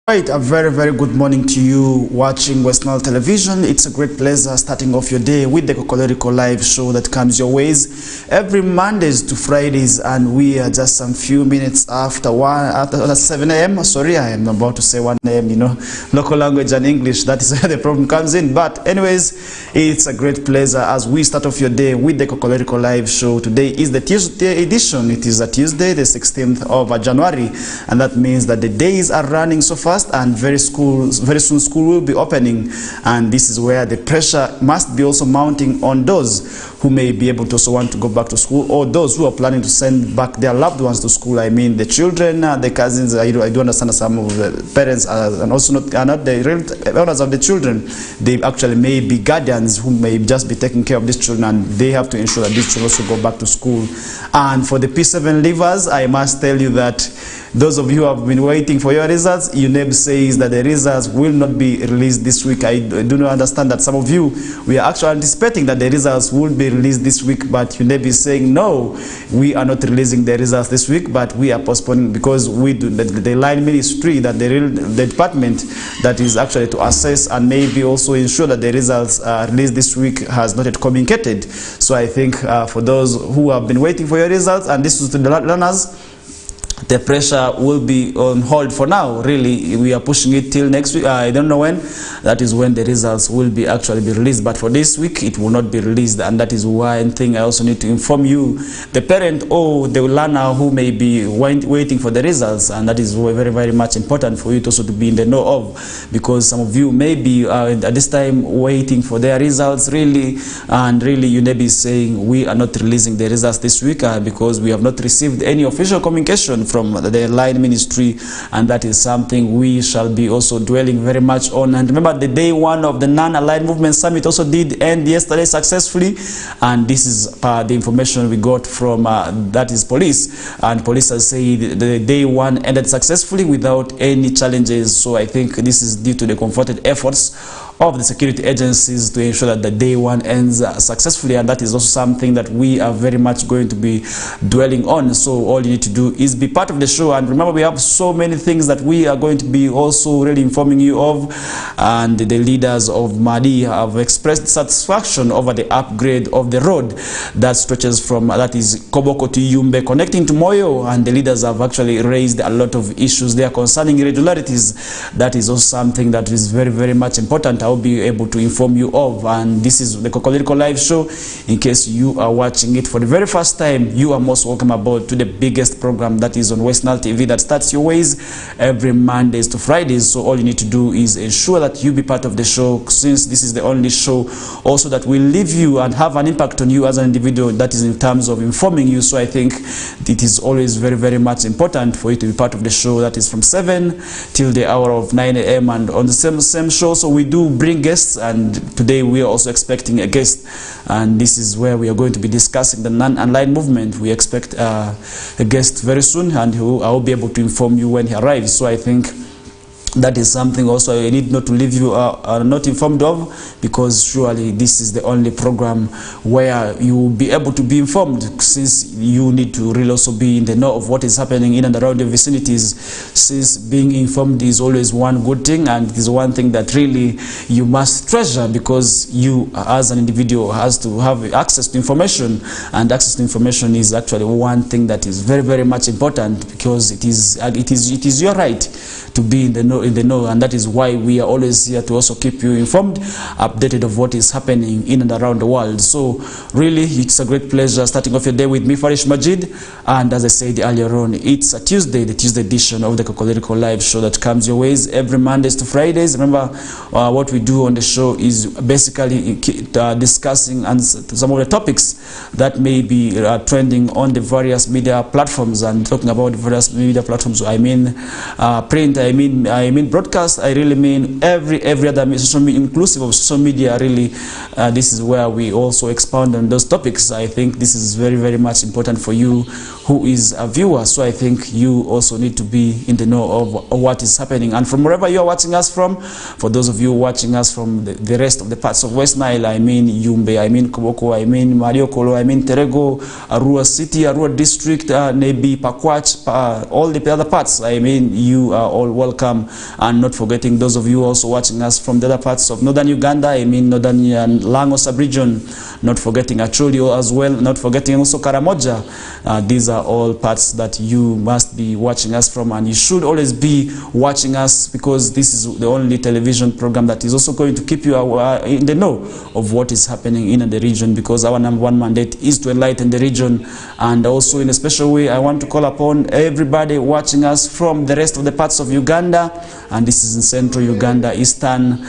Right, a very good morning to you watching West Nile Television. It's a great pleasure starting off your day with the Kokoliriko live show that comes your ways every Mondays to Fridays, and we are just some few minutes after 7 a.m. Sorry, I am about to say 1 a.m. You know, local language and English, that is where the problem comes in. But anyways, it's a great pleasure as we start off your day with the Kokoliriko live show. Today is the Tuesday edition. It is a Tuesday, the 16th of January, and that means that the days are running so fast, and very soon school will be opening, and this is where the pressure must be also mounting on those who may be able to also want to go back to school, or those who are planning to send back their loved ones to school. I mean the children, the cousins. I do understand some of the parents and also not the real owners of the children. They actually may be guardians who may just be taking care of these children, and they have to ensure that these children also go back to school. And for the P7 leavers, I must tell you that those of you who have been waiting for your results, UNEB says that the results will not be released this week. I do not understand that some of you, we are actually anticipating that the results will be released this week, but UNEB is saying no, we are not releasing the results this week, but we are postponing because we do the line ministry, that the department that is actually to assess and maybe also ensure that the results are released this week has not yet communicated. So I think for those who have been waiting for your results, and this is to the learners, the pressure will be on hold for now. Really, we are pushing it till next week. I don't know when. That is when the results will be actually be released. But for this week, it will not be released, and that is one thing I also need to inform you, the parent or the learner who may be waiting for the results, and that is very much important for you to also to be in the know of, because some of you may be at this time waiting for their results really, and really you may be saying we are not releasing the results this week because we have not received any official communication from the line ministry, and that is something we shall be also dwelling very much on. And remember, the day one of the non-aligned movement summit also did end yesterday successfully, and this is the information we got from that is police, and police has said the day one ended successfully without any challenges. So I think this is due to the concerted efforts of the security agencies to ensure that the day one ends successfully, and that is also something that we are very much going to be dwelling on. So all you need to do is be part of the show, and remember, we have so many things that we are going to be also really informing you of, and the leaders of Madi have expressed satisfaction over the upgrade of the road that stretches from that is Koboko to Yumbe connecting to Moyo, and the leaders have actually raised a lot of issues there concerning irregularities. That is also something that is very much important. I'll be able to inform you of, and this is the Kokoliriko live show. In case you are watching it for the very first time, you are most welcome aboard to the biggest program that is on West Nile TV that starts your ways every Mondays to Fridays. So all you need to do is ensure that you be part of the show, since this is the only show also that will leave you and have an impact on you as an individual, that is in terms of informing you. So I think it is always very much important for you to be part of the show that is from 7 till the hour of 9 a.m. and on the same show. So we do bring guests, and today we are also expecting a guest, and this is where we are going to be discussing the non-aligned movement. We expect a guest very soon, and I will be able to inform you when he arrives. So I think that is something also I need not to leave you not informed of, because surely this is the only program where you will be able to be informed, since you need to really also be in the know of what is happening in and around the vicinities, since being informed is always one good thing, and it is one thing that really you must treasure, because you as an individual has to have access to information, and access to information is actually one thing that is very much important, because it is your right to be in the know, and that is why we are always here to also keep you informed, updated of what is happening in and around the world. So really, it's a great pleasure starting off your day with me, Farish Majid, and as I said earlier on, it's a Tuesday, the Tuesday edition of the Kokoliriko live show that comes your ways every Mondays to Fridays. Remember, what we do on the show is basically discussing and some of the topics that may be trending on the various media platforms, and talking about the various media platforms, I mean print, I mean broadcast, I really mean every other social media, inclusive of social media. Really, this is where we also expound on those topics. I think this is very much important for you who is a viewer. So I think you also need to be in the know of what is happening, and from wherever you are watching us from. For those of you watching us from the rest of the parts of West Nile, I mean Yumbe, I mean Koboko, I mean Mariokolo, I mean Terego, Arua City, Arua District, Nebi, Pakwach, all the other parts, I mean you are all welcome and not forgetting those of you also watching us from the other parts of northern Uganda, I mean northern Lango sub-region, not forgetting Achulio as well, not forgetting also Karamoja. These are all parts that you must be watching us from, and you should always be watching us, because this is the only television program that is also going to keep you in the know of what is happening in the region, because our number one mandate is to enlighten the region. And also in a special way, I want to call upon everybody watching us from the rest of the parts of Uganda, and this is in central Uganda, eastern,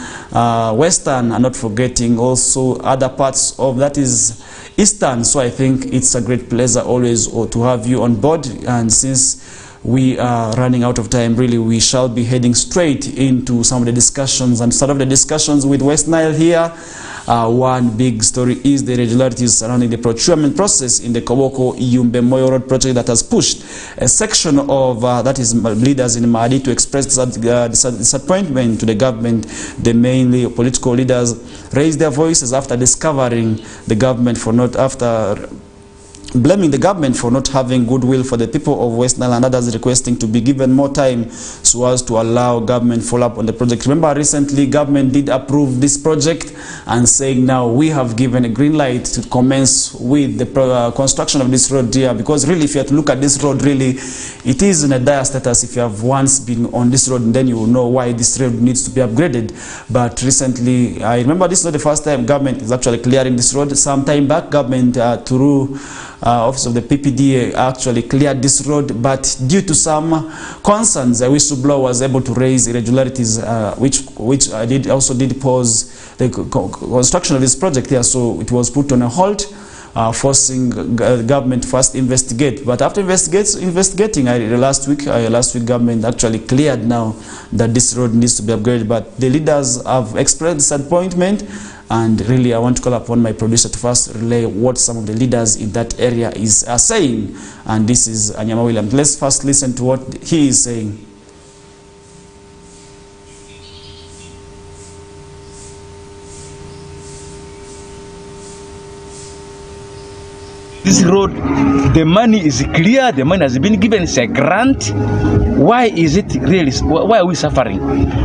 western, and not forgetting also other parts of that is eastern. So I think it's a great pleasure always to have you on board, and since we are running out of time, really, we shall be heading straight into some of the discussions, and start off the discussions with West Nile here. One big story is the irregularities surrounding the procurement process in the Koboko Iyumbe Moyo Road project that has pushed a section of that is leaders in Mahdi to express disappointment to the government. The mainly political leaders raised their voices after discovering the government for not blaming the government for not having goodwill for the people of West Nile, and others requesting to be given more time so as to allow government follow-up on the project. Remember, recently government did approve this project and saying now we have given a green light to commence with the construction of this road here, because really if you have to look at this road, really it is in a dire status. If you have once been on this road, then you will know why this road needs to be upgraded. But recently, I remember this is not the first time government is actually clearing this road. Some time back, government through Office of the PPDA actually cleared this road, but due to some concerns, a whistleblower was able to raise irregularities, which also did pause the construction of this project here. So it was put on a halt, forcing government to first investigate. But after investigating, last week government actually cleared now that this road needs to be upgraded. But the leaders have expressed disappointment. And really, I want to call upon my producer to first relay what some of the leaders in that area are saying. And this is Anyama William. Let's first listen to what he is saying. This road, the money is clear, the money has been given, it's a grant. Why is it really, why are we suffering?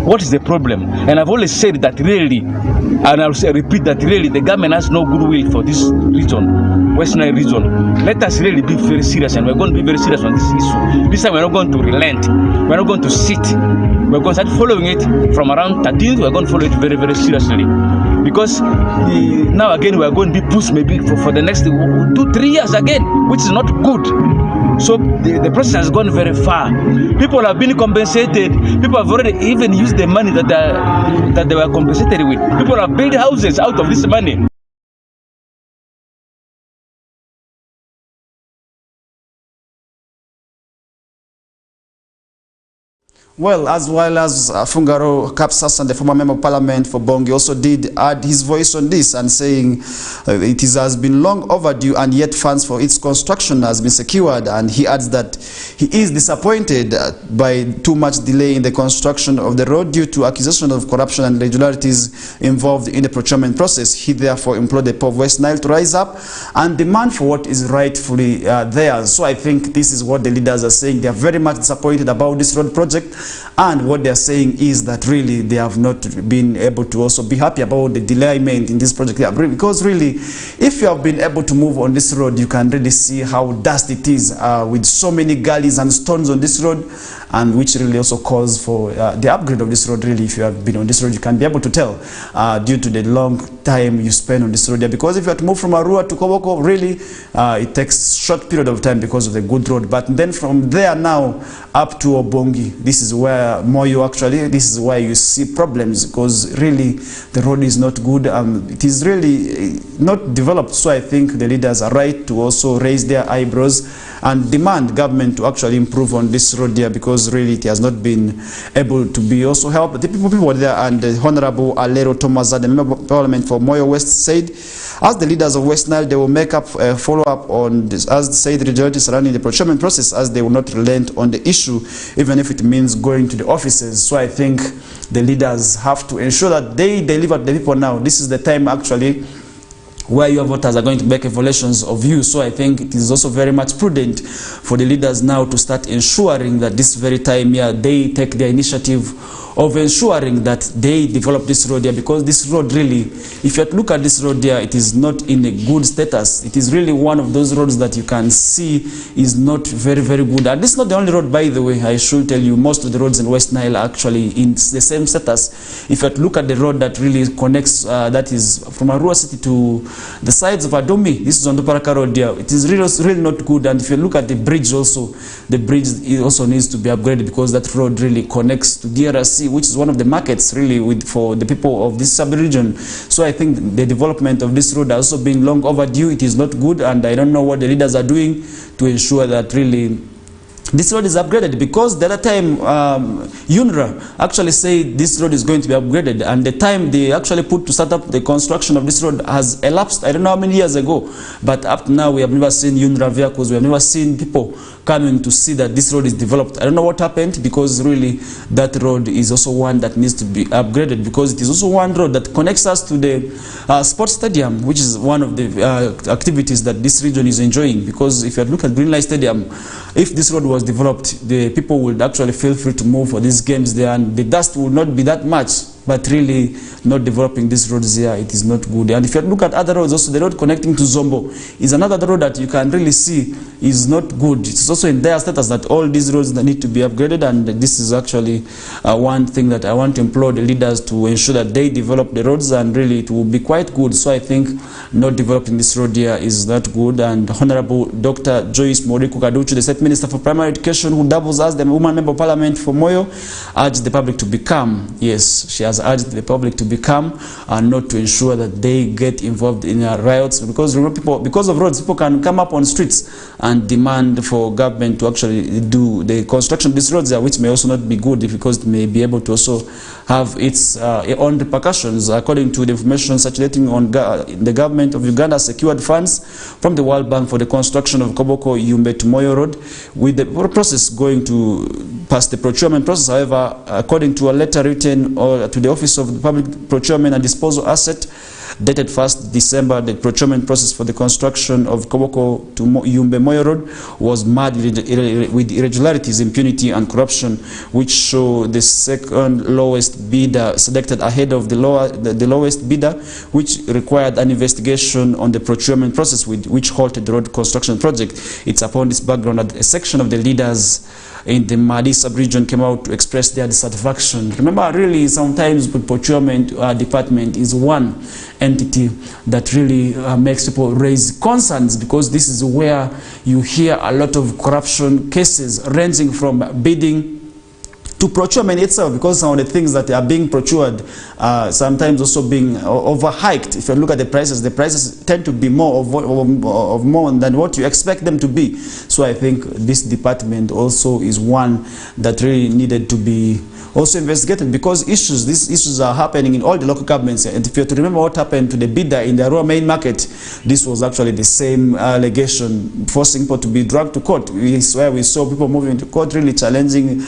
What is the problem? And I've always said that really, and I'll repeat that really, the government has no goodwill for this region, West Nile region. Let us really be very serious, and we're going to be very serious on this issue. This time we're not going to relent, we're not going to sit. We're going to start following it from around 13th, we're going to follow it very, very seriously. Because now again we are going to be pushed maybe for the next 2-3 years again, which is not good. So the process has gone very far. People have been compensated. People have already even used the money that they were compensated with. People have built houses out of this money. Well as Fungaro Kapsas, and the former member of parliament for Bongi, also did add his voice on this, and saying has been long overdue, and yet funds for its construction has been secured. And he adds that he is disappointed by too much delay in the construction of the road due to accusation of corruption and irregularities involved in the procurement process. He therefore implored the poor of West Nile to rise up and demand for what is rightfully theirs. So I think this is what the leaders are saying. They are very much disappointed about this road project. And what they're saying is that really they have not been able to also be happy about the delayment in this project. Because really, if you have been able to move on this road, you can really see how dusty it is with so many gullies and stones on this road, and which really also calls for the upgrade of this road. Really, if you have been on this road, you can be able to tell due to the long time you spend on this road. Because if you have to move from Arua to Koboko, really it takes short period of time because of the good road. But then from there now up to Obongi, this is where Moyo actually, this is where you see problems, because really the road is not good. It is really not developed. So I think the leaders are right to also raise their eyebrows and demand government to actually improve on this road there, because really it has not been able to be also helped. The people there, and the Honorable Alero Tomaza, the member of parliament for Moyo West, said as the leaders of West Nile, they will make up a follow-up on this, as said the majority surrounding the procurement process, as they will not relent on the issue, even if it means going to the offices. So I think the leaders have to ensure that they deliver to the people now. This is the time actually where your voters are going to make evaluations of you. So I think it is also very much prudent for the leaders now to start ensuring that this very time here they take the initiative of ensuring that they develop this road here, because this road really, if you look at this road here, it is not in a good status. It is really one of those roads that you can see is not very, very good. And this is not the only road, by the way. I should tell you, most of the roads in West Nile are actually in the same status. If you look at the road that really connects, that is from Arua City to the sides of Adomi, this is on the Paraka Road here, it is really not good. And if you look at the bridge also, the bridge also needs to be upgraded, because that road really connects to DRC, which is one of the markets really for the people of this sub-region. So I think the development of this road has also been long overdue. It is not good, and I don't know what the leaders are doing to ensure that really this road is upgraded, because the other time UNRA actually said this road is going to be upgraded, and the time they actually put to start up the construction of this road has elapsed, I don't know how many years ago, but up to now we have never seen UNRA vehicles, we have never seen people coming to see that this road is developed. I don't know what happened, because really that road is also one that needs to be upgraded, because it is also one road that connects us to the sports stadium, which is one of the activities that this region is enjoying. Because if you look at Greenlight Stadium, if this road was developed, the people would actually feel free to move for these games there, and the dust would not be that much. But really, not developing these roads here, it is not good. And if you look at other roads, also the road connecting to Zombo is another road that you can really see is not good. It's also in their status that all these roads that need to be upgraded, and this is actually one thing that I want to implore the leaders to ensure that they develop the roads, and really it will be quite good. So I think not developing this road here is not good. And Honorable Dr. Joyce Moriku Kaduchu, the State Minister for Primary Education, who doubles as the woman member of Parliament for Moyo, urged the public to become, yes, she has urged the public to become and not to ensure that they get involved in riots, because remember, because of roads, people can come up on streets and demand for government to actually do the construction of these roads there, which may also not be good, because it may be able to also have its own repercussions. According to the information circulating on the government of Uganda secured funds from the World Bank for the construction of Koboko Yumbe to Moyo Road, with the process going to pass the procurement process. However, according to a letter written to the Office of the Public Procurement and Disposal Asset, dated 1st December, the procurement process for the construction of Koboko to Yumbe Moyo Road was marred with irregularities, impunity, and corruption, which show the second lowest bidder selected ahead of the lowest bidder, which required an investigation on the procurement process, which halted the road construction project. It's upon this background that a section of the leaders in the Madi sub-region came out to express their dissatisfaction. Remember, really, sometimes the procurement department is one entity that really makes people raise concerns, because this is where you hear a lot of corruption cases ranging from bidding to procurement itself, because some of the things that are being procured sometimes also being overhiked. If you look at the prices tend to be more of more than what you expect them to be. So I think this department also is one that really needed to be also investigated, because these issues are happening in all the local governments. And if you have to remember what happened to the bidder in the Arua main market, this was actually the same allegation, forcing people to be dragged to court. Where we saw people moving to court, really challenging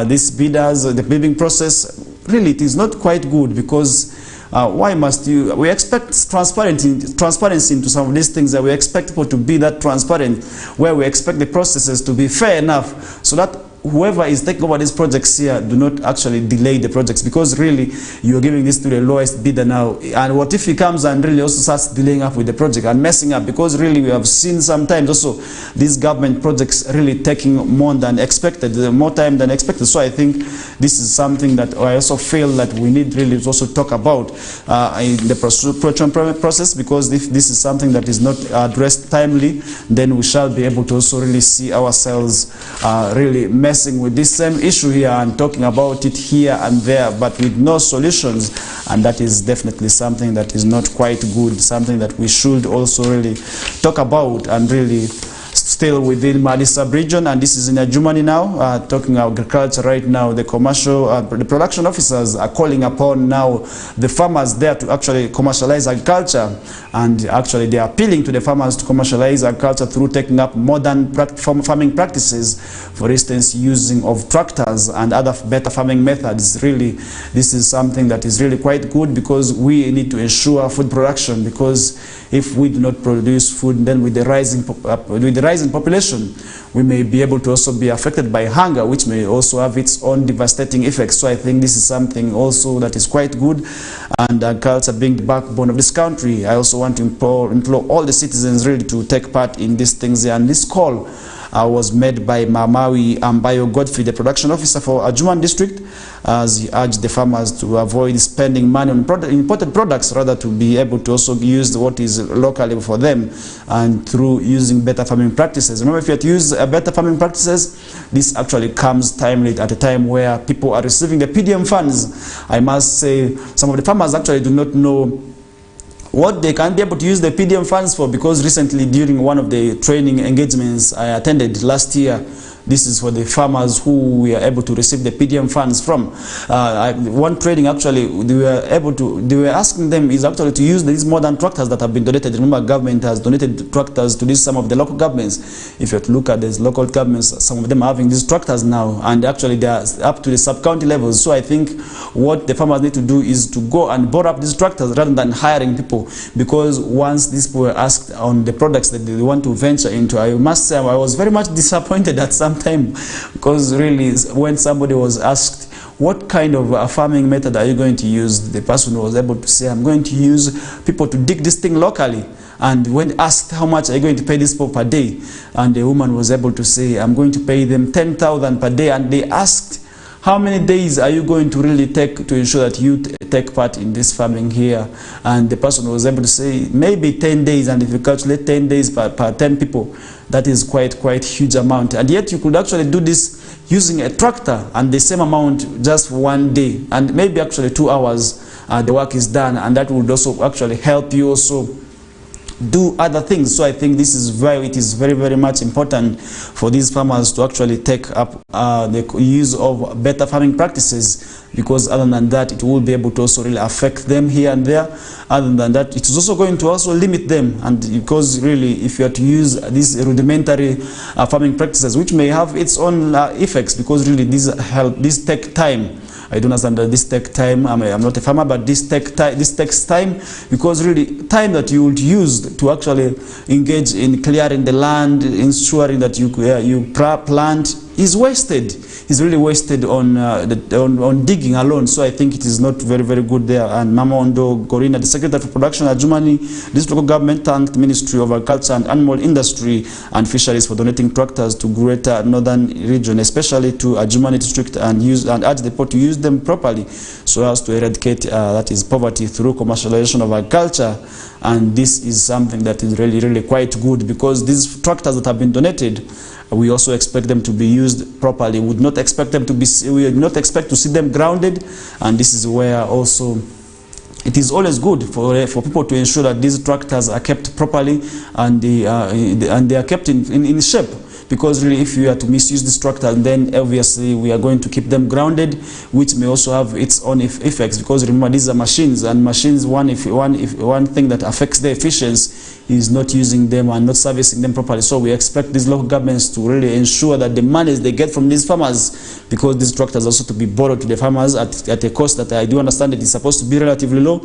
these bidders, the bidding process. Really, it is not quite good, because why must you? We expect transparency into some of these things, that we expect people to be that transparent, where we expect the processes to be fair enough, so that whoever is taking over these projects here do not actually delay the projects, because really you're giving this to the lowest bidder now. And what if he comes and really also starts delaying up with the project and messing up? Because really we have seen sometimes also these government projects really taking more than expected, more time than expected. So I think this is something that I also feel that we need really to also talk about in the procurement process, because if this is something that is not addressed timely, then we shall be able to also really see ourselves really messing with this same issue here and talking about it here and there, but with no solutions. And that is definitely something that is not quite good, something that we should also really talk about and really Still within Mali sub-region, and this is in Adjumani now, talking agriculture right now. The commercial, the production officers are calling upon now the farmers there to actually commercialize agriculture, and actually they are appealing to the farmers to commercialize agriculture through taking up modern farming practices, for instance, using of tractors and other better farming methods. Really, this is something that is really quite good, because we need to ensure food production, because if we do not produce food, then with the rising population, we may be able to also be affected by hunger, which may also have its own devastating effects. So I think this is something also that is quite good, and agriculture being the backbone of this country, I also want to implore all the citizens really to take part in these things here. And this call was made by Mamawi Ambayo Godfrey, the production officer for Adjumani district, as he urged the farmers to avoid spending money on imported products, rather to be able to also use what is locally for them, and through using better farming practices. Remember, if you have to use better farming practices, this actually comes timely at a time where people are receiving the PDM funds. I must say, some of the farmers actually do not know what they can be able to use the PDM funds for, because recently during one of the training engagements I attended last year, this is for the farmers who we are able to receive the PDM funds from. One training actually, they were asking them is actually to use these modern tractors that have been donated. Remember, government has donated tractors to some of the local governments. If you have to look at these local governments, some of them are having these tractors now, and actually they are up to the sub-county levels. So I think what the farmers need to do is to go and borrow up these tractors rather than hiring people, because once these people were asked on the products that they want to venture into, I must say I was very much disappointed at some time, because really when somebody was asked what kind of farming method are you going to use, the person was able to say, I'm going to use people to dig this thing locally. And when asked how much are you going to pay these people per day, and the woman was able to say, I'm going to pay them 10,000 per day. And they asked, how many days are you going to really take to ensure that you take part in this farming here? And the person was able to say maybe 10 days, and if you calculate 10 days per 10 people, that is quite huge amount. And yet you could actually do this using a tractor, and the same amount just for 1 day, and maybe actually 2 hours the work is done, and that would also actually help you also do other things. So I think this is why it is very much important for these farmers to actually take up the use of better farming practices, because other than that it will be able to also really affect them here and there. Other than that, it is also going to also limit them, and because really if you are to use these rudimentary farming practices, which may have its own effects, because really these take time. I don't understand that this takes time. I'm not a farmer, but this takes time, because really time that you would use to actually engage in clearing the land, ensuring that you plant, is wasted. Is really wasted on digging alone. So I think it is not very good there. And Mama Ondo Gorina, the Secretary for Production at Adjumani, this local government thanked the Ministry of Agriculture and Animal Industry and Fisheries for donating tractors to Greater Northern Region, especially to Adjumani district, and urged the port to use them properly so as to eradicate that is poverty through commercialization of agriculture. And this is something that is really quite good, because these tractors that have been donated, we also expect them to be used properly. We would not expect them to be. We would not expect to see them grounded, and this is where also it is always good for people to ensure that these tractors are kept properly, and they are kept in shape. Because really, if you are to misuse this tractor, then obviously we are going to keep them grounded, which may also have its own effects. Because remember, these are machines, and machines, one thing that affects their efficiency is not using them and not servicing them properly. So we expect these local governments to really ensure that the monies they get from these farmers, because these tractors also to be borrowed to the farmers at a cost that I do understand it is supposed to be relatively low,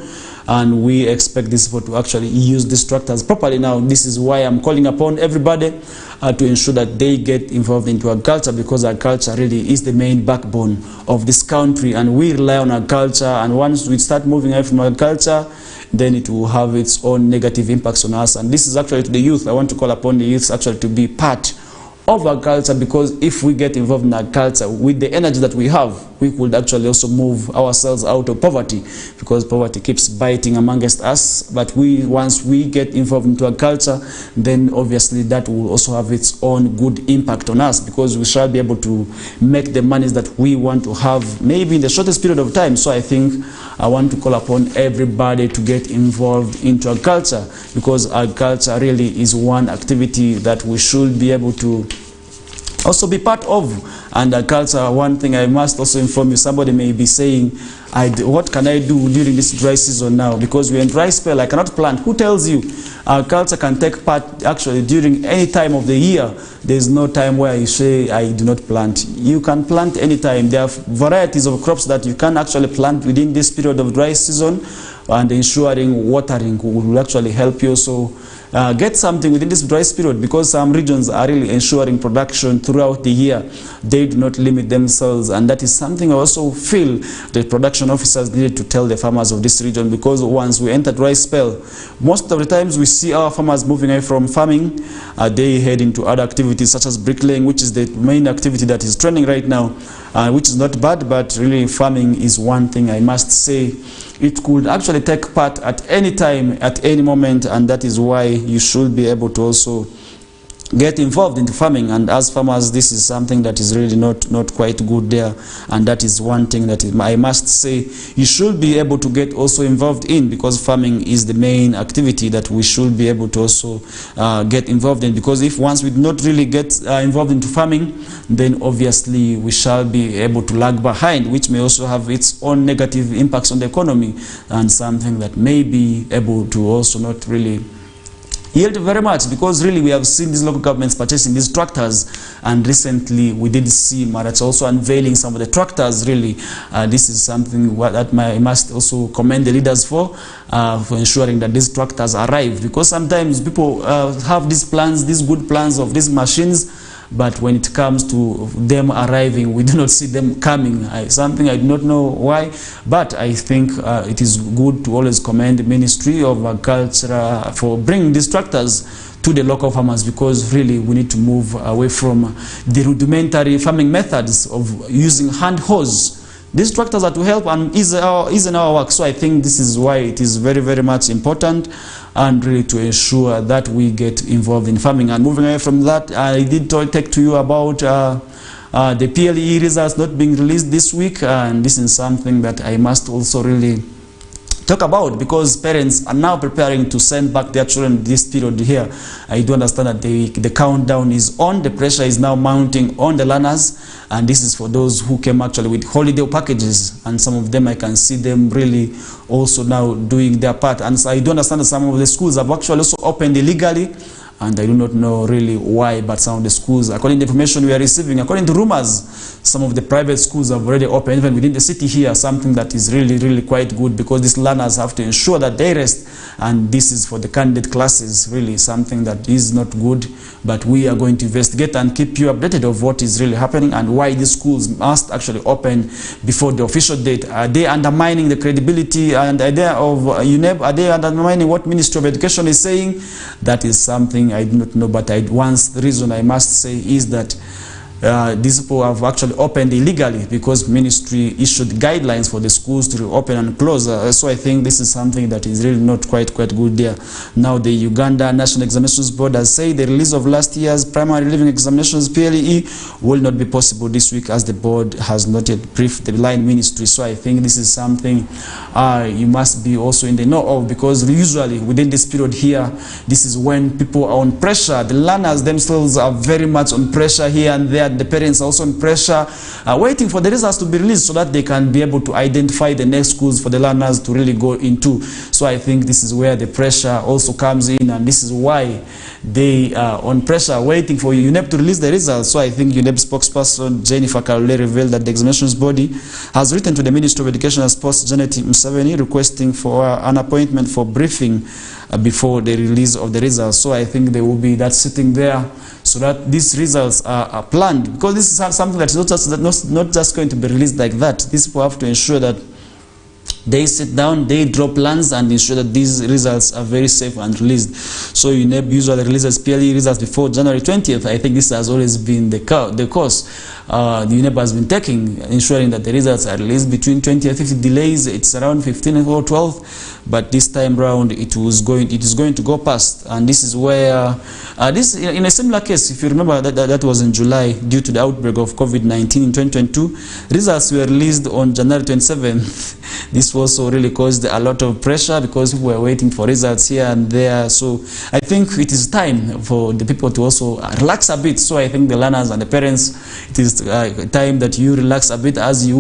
and we expect these people to actually use these tractors properly. Now, this is why I'm calling upon everybody to ensure that they get involved into agriculture, because agriculture really is the main backbone of this country, and we rely on agriculture. And once we start moving away from agriculture, then it will have its own negative impacts on us. And this is actually to the youth. I want to call upon the youth actually to be part of agriculture, because if we get involved in agriculture with the energy that we have, we could actually also move ourselves out of poverty, because poverty keeps biting amongst us. But once we get involved into agriculture, then obviously that will also have its own good impact on us, because we shall be able to make the monies that we want to have maybe in the shortest period of time. So I think I want to call upon everybody to get involved into agriculture, because agriculture really is one activity that we should be able to also be part of. And agriculture, one thing I must also inform you, somebody may be saying, what can I do during this dry season now? Because we're in dry spell, I cannot plant. Who tells you? Agriculture can take part actually during any time of the year. There's no time where you say, I do not plant. You can plant anytime. There are varieties of crops that you can actually plant within this period of dry season, and ensuring watering will actually help you. So get something within this dry period, because some regions are really ensuring production throughout the year. They do not limit themselves, and that is something I also feel the production officers needed to tell the farmers of this region, because once we enter dry spell, most of the times we see our farmers moving away from farming. They head into other activities such as bricklaying, which is the main activity that is trending right now, which is not bad, but really farming is one thing I must say it could actually take part at any time, at any moment, and that is why you should be able to also get involved into farming. And as farmers, this is something that is really not quite good there, and that is one thing that I must say you should be able to get also involved in, because farming is the main activity that we should be able to also get involved in. Because if once we do not really get involved into farming, then obviously we shall be able to lag behind, which may also have its own negative impacts on the economy, and something that may be able to also not really yield very much, because really we have seen these local governments purchasing these tractors, and recently we did see Marach also unveiling some of the tractors. Really, this is something that I must also commend the leaders for ensuring that these tractors arrive, because sometimes people have these plans, these good plans of these machines, but when it comes to them arriving, we do not see them coming. Something I do not know why, but I think it is good to always commend the Ministry of Agriculture for bringing these tractors to the local farmers, because really we need to move away from the rudimentary farming methods of using hand hose. These tractors are to help and ease in our work. So I think this is why it is very, very much important, and really to ensure that we get involved in farming. And moving away from that, I did talk to you about the PLE results not being released this week, and this is something that I must also really talk about, because parents are now preparing to send back their children this period here. I do understand that the countdown is on, the pressure is now mounting on the learners, and this is for those who came actually with holiday packages, and some of them I can see them really also now doing their part. And so I do understand that some of the schools have actually also opened illegally, and I do not know really why, but some of the schools, according to the information we are receiving, according to rumors, some of the private schools have already opened even within the city here, something that is really, really quite good, because these learners have to ensure that they rest, and this is for the candidate classes, really something that is not good. But we are going to investigate and keep you updated of what is really happening, and why these schools must actually open before the official date. Are they undermining the credibility and idea of UNEP? Are they undermining what Ministry of Education is saying? That is something I do not know, but one reason I must say is that these people have actually opened illegally, because ministry issued guidelines for the schools to open and close. So I think this is something that is really not quite good there. Now the Uganda National Examinations Board has said the release of last year's primary living examinations PLE will not be possible this week, as the board has not yet briefed the line ministry. So I think this is something you must be also in the know of, because usually within this period here, this is when people are on pressure. The learners themselves are very much on pressure here and there. The parents are also in pressure, waiting for the results to be released so that they can be able to identify the next schools for the learners to really go into. So I think this is where the pressure also comes in, and this is why they are on pressure, waiting for UNEP to release the results. So I think UNEP spokesperson Jennifer Kalule revealed that the examinations body has written to the Ministry of Education and Sports, Janet Museveni, requesting for an appointment for briefing before the release of the results. So I think there will be that sitting there, so that these results are planned, because this is something that is not just going to be released like that. These people have to ensure that They sit down, they draw plans and ensure that these results are very safe and released. So UNEB usually releases PLE results before January 20th. I think this has always been the course the UNEB has been taking, ensuring that the results are released between 20 and 50 delays. It's around 15 or 12, but this time round it is going to go past. And this is where this, in a similar case, if you remember, that was in July due to the outbreak of COVID-19 in 2022. Results were released on January 27th. This also really caused a lot of pressure because people were waiting for results here and there. So I think it is time for the people to also relax a bit. So I think the learners and the parents, it is time that you relax a bit as you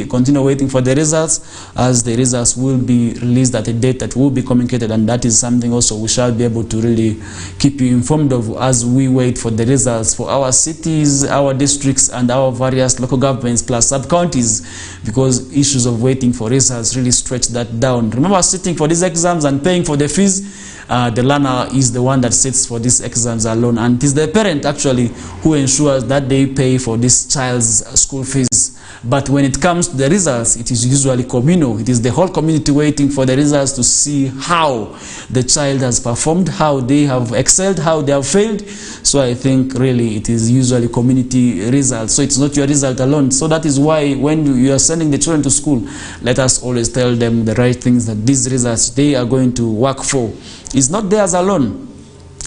continue waiting for the results, as the results will be released at a date that will be communicated, and that is something also we shall be able to really keep you informed of as we wait for the results for our cities, our districts, and our various local governments plus sub-counties, because issues of waiting for results really stretch that down. Remember, sitting for these exams and paying for the fees, the learner is the one that sits for these exams alone, and it is the parent actually who ensures that they pay for this child's school fees. But when it comes to the results, it is usually communal. It is the whole community waiting for the results to see how the child has performed, how they have excelled, how they have failed. So I think really it is usually community results. So it's not your result alone. So that is why when you are sending the children to school, let us always tell them the right things, that these results they are going to work for. It's not theirs alone.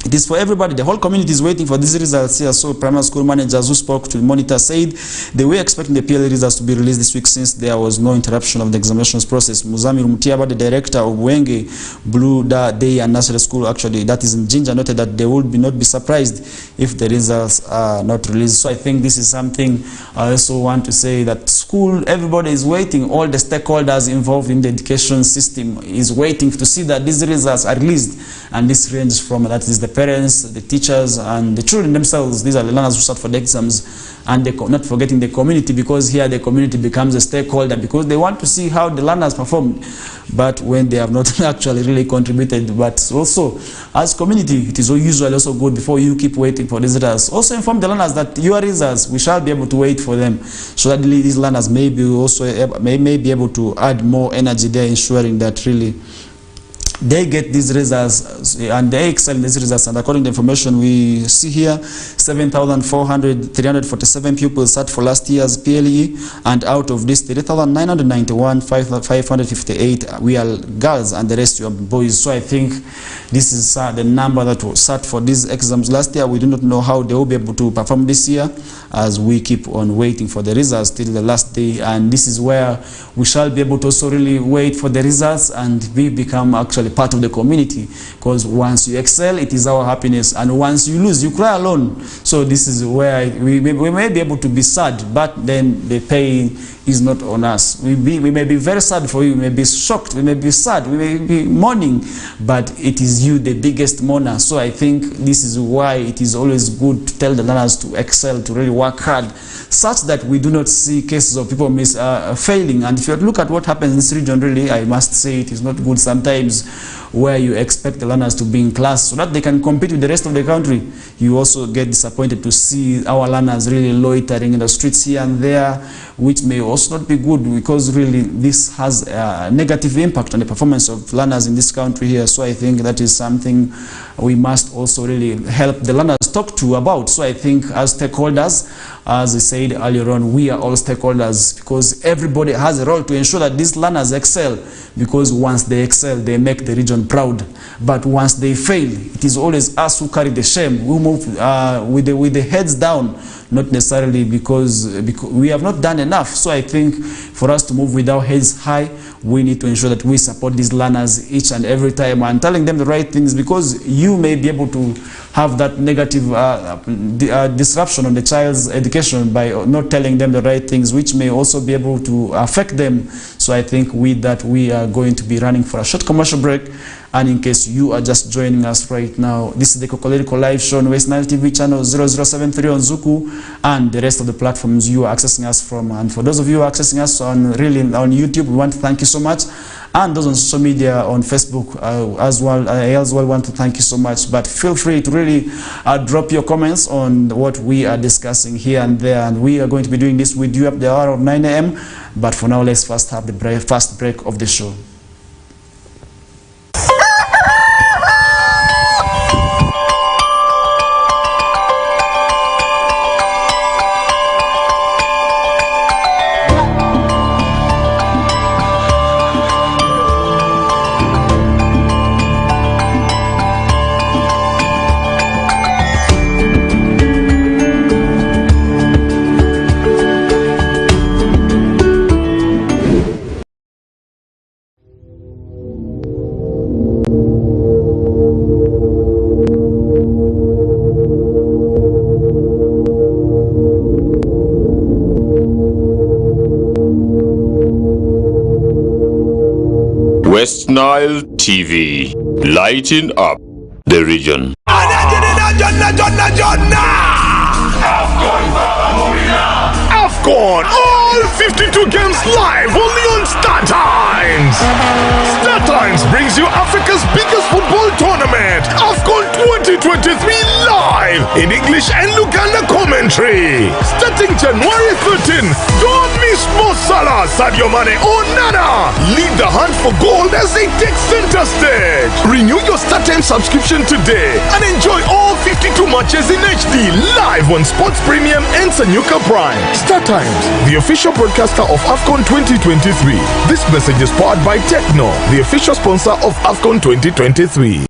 It is for everybody. The whole community is waiting for these results here. So primary school managers who spoke to the monitor said they were expecting the PLE results to be released this week since there was no interruption of the examinations process. Muzami Mutiaba, the director of Wenge Blue Day and Nursery School, actually that is in Jinja, noted that they would not be surprised if the results are not released. So I think this is something I also want to say, that school, everybody is waiting. All the stakeholders involved in the education system is waiting to see that these results are released. And this ranges from, that is the parents, the teachers, and the children themselves. These are the learners who start for the exams, and not forgetting the community, because here the community becomes a stakeholder because they want to see how the learners performed, but when they have not actually really contributed. But also, as community, it is usually also good, before you keep waiting for these results, also inform the learners that your results, we shall be able to wait for them, so that these learners may be also may be able to add more energy there, ensuring that really they get these results and they excel in these results. And according to the information we see here, 7,347 pupils sat for last year's PLE, and out of this 3,991, 558 we are girls and the rest are boys. So I think this is the number that was sat for these exams last year. We do not know how they will be able to perform this year, as we keep on waiting for the results till the last day. And this is where we shall be able to also really wait for the results, and we become actually part of the community, because once you excel, it is our happiness, and once you lose, you cry alone. So this is where we may be able to be sad, but then the pain is not on us. We may be very sad for you, we may be shocked, we may be sad, we may be mourning, but it is you, the biggest mourner. So I think this is why it is always good to tell the learners to excel, to really work hard, such that we do not see cases of people failing. And if you look at what happens in this region, really, I must say it is not good sometimes, where you expect the learners to be in class so that they can compete with the rest of the country. You also get disappointed to see our learners really loitering in the streets here and there, which may also not be good, because really this has a negative impact on the performance of learners in this country here. So I think that is something we must also really help the learners talk to about. So I think as stakeholders, as I said earlier on, we are all stakeholders, because everybody has a role to ensure that these learners excel, because once they excel, they make the region proud. But once they fail, it is always us who carry the shame. We move with the heads down, not necessarily because we have not done enough. So I think for us to move with our heads high, we need to ensure that we support these learners each and every time, and telling them the right things, because you may be able to have that negative disruption on the child's education by not telling them the right things, which may also be able to affect them. So I think with that, we are going to be running for a short commercial break, And in case you are just joining us right now, this is the Kokoliriko live show on West Nile TV channel 0073 on Zuku and the rest of the platforms you are accessing us from. And for those of you who are accessing us on YouTube, we want to thank you so much. And those on social media, on Facebook as well, I as well want to thank you so much. But feel free to really drop your comments on what we are discussing here and there. And we are going to be doing this with you up the hour of 9 a.m. But for now, let's first have the first break of the show. West Nile TV, lighting up the region. AFCON, all 52 games live only on StarTimes. StarTimes brings you Africa's biggest football tournament, AFCON 2023 live in English and Luganda commentary. Starting January 13, don't miss Mo Salah, Sadio Mane or Nana. Lead the hunt for gold as they take center stage. Renew your StarTimes subscription today and enjoy all 52 matches in HD live on Sports Premium and Sanyuka Prime. StarTimes, the official broadcaster of AFCON 2023. This message is powered by Techno, the official sponsor of AFCON 2023.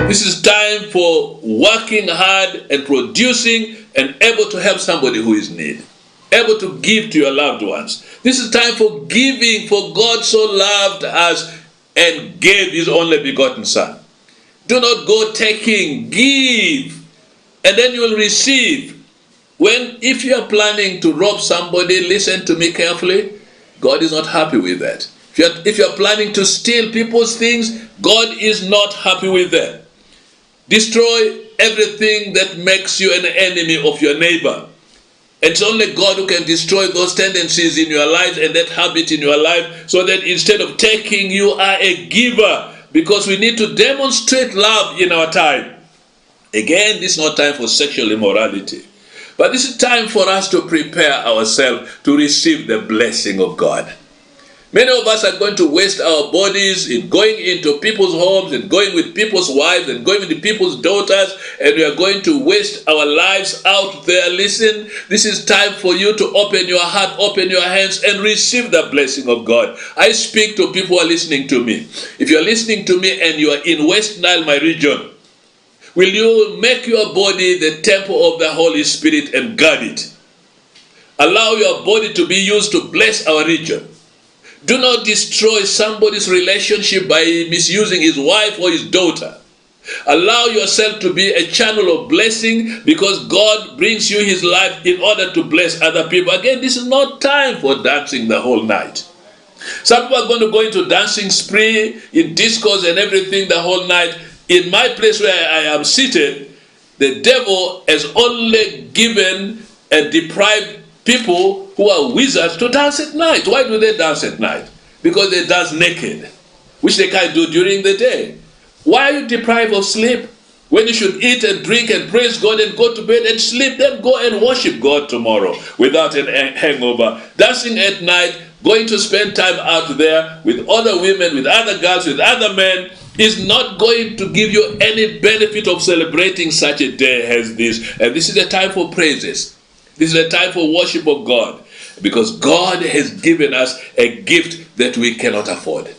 This is time for working hard and producing and able to help somebody who is in need. Able to give to your loved ones. This is time for giving, for God so loved us and gave his only begotten Son. Do not go taking, give, and then you will receive. If you are planning to rob somebody, listen to me carefully, God is not happy with that. If you are planning to steal people's things, God is not happy with that. Destroy everything that makes you an enemy of your neighbor. It's only God who can destroy those tendencies in your life and that habit in your life, so that instead of taking, you are a giver, because we need to demonstrate love in our time. Again, this is not time for sexual immorality, but this is time for us to prepare ourselves to receive the blessing of God. Many of us are going to waste our bodies in going into people's homes and going with people's wives and going with people's daughters, and we are going to waste our lives out there. Listen, this is time for you to open your heart, open your hands, and receive the blessing of God. I speak to people who are listening to me. If you are listening to me and you are in West Nile, my region, will you make your body the temple of the Holy Spirit and guard it? Allow your body to be used to bless our region. Do not destroy somebody's relationship by misusing his wife or his daughter. Allow yourself to be a channel of blessing, because God brings you his life in order to bless other people. Again, this is not time for dancing the whole night. Some people are going to go into dancing spree, in discos and everything the whole night. In my place where I am seated, the devil has only given and deprived people who are wizards to dance at night. Why do they dance at night? Because they dance naked, which they can't do during the day. Why are you deprived of sleep when you should eat and drink and praise God and go to bed and sleep? Then go and worship God tomorrow without a hangover. Dancing at night, going to spend time out there with other women, with other girls, with other men, is not going to give you any benefit of celebrating such a day as this. And this is a time for praises. This is a time for worship of God, because God has given us a gift that we cannot afford.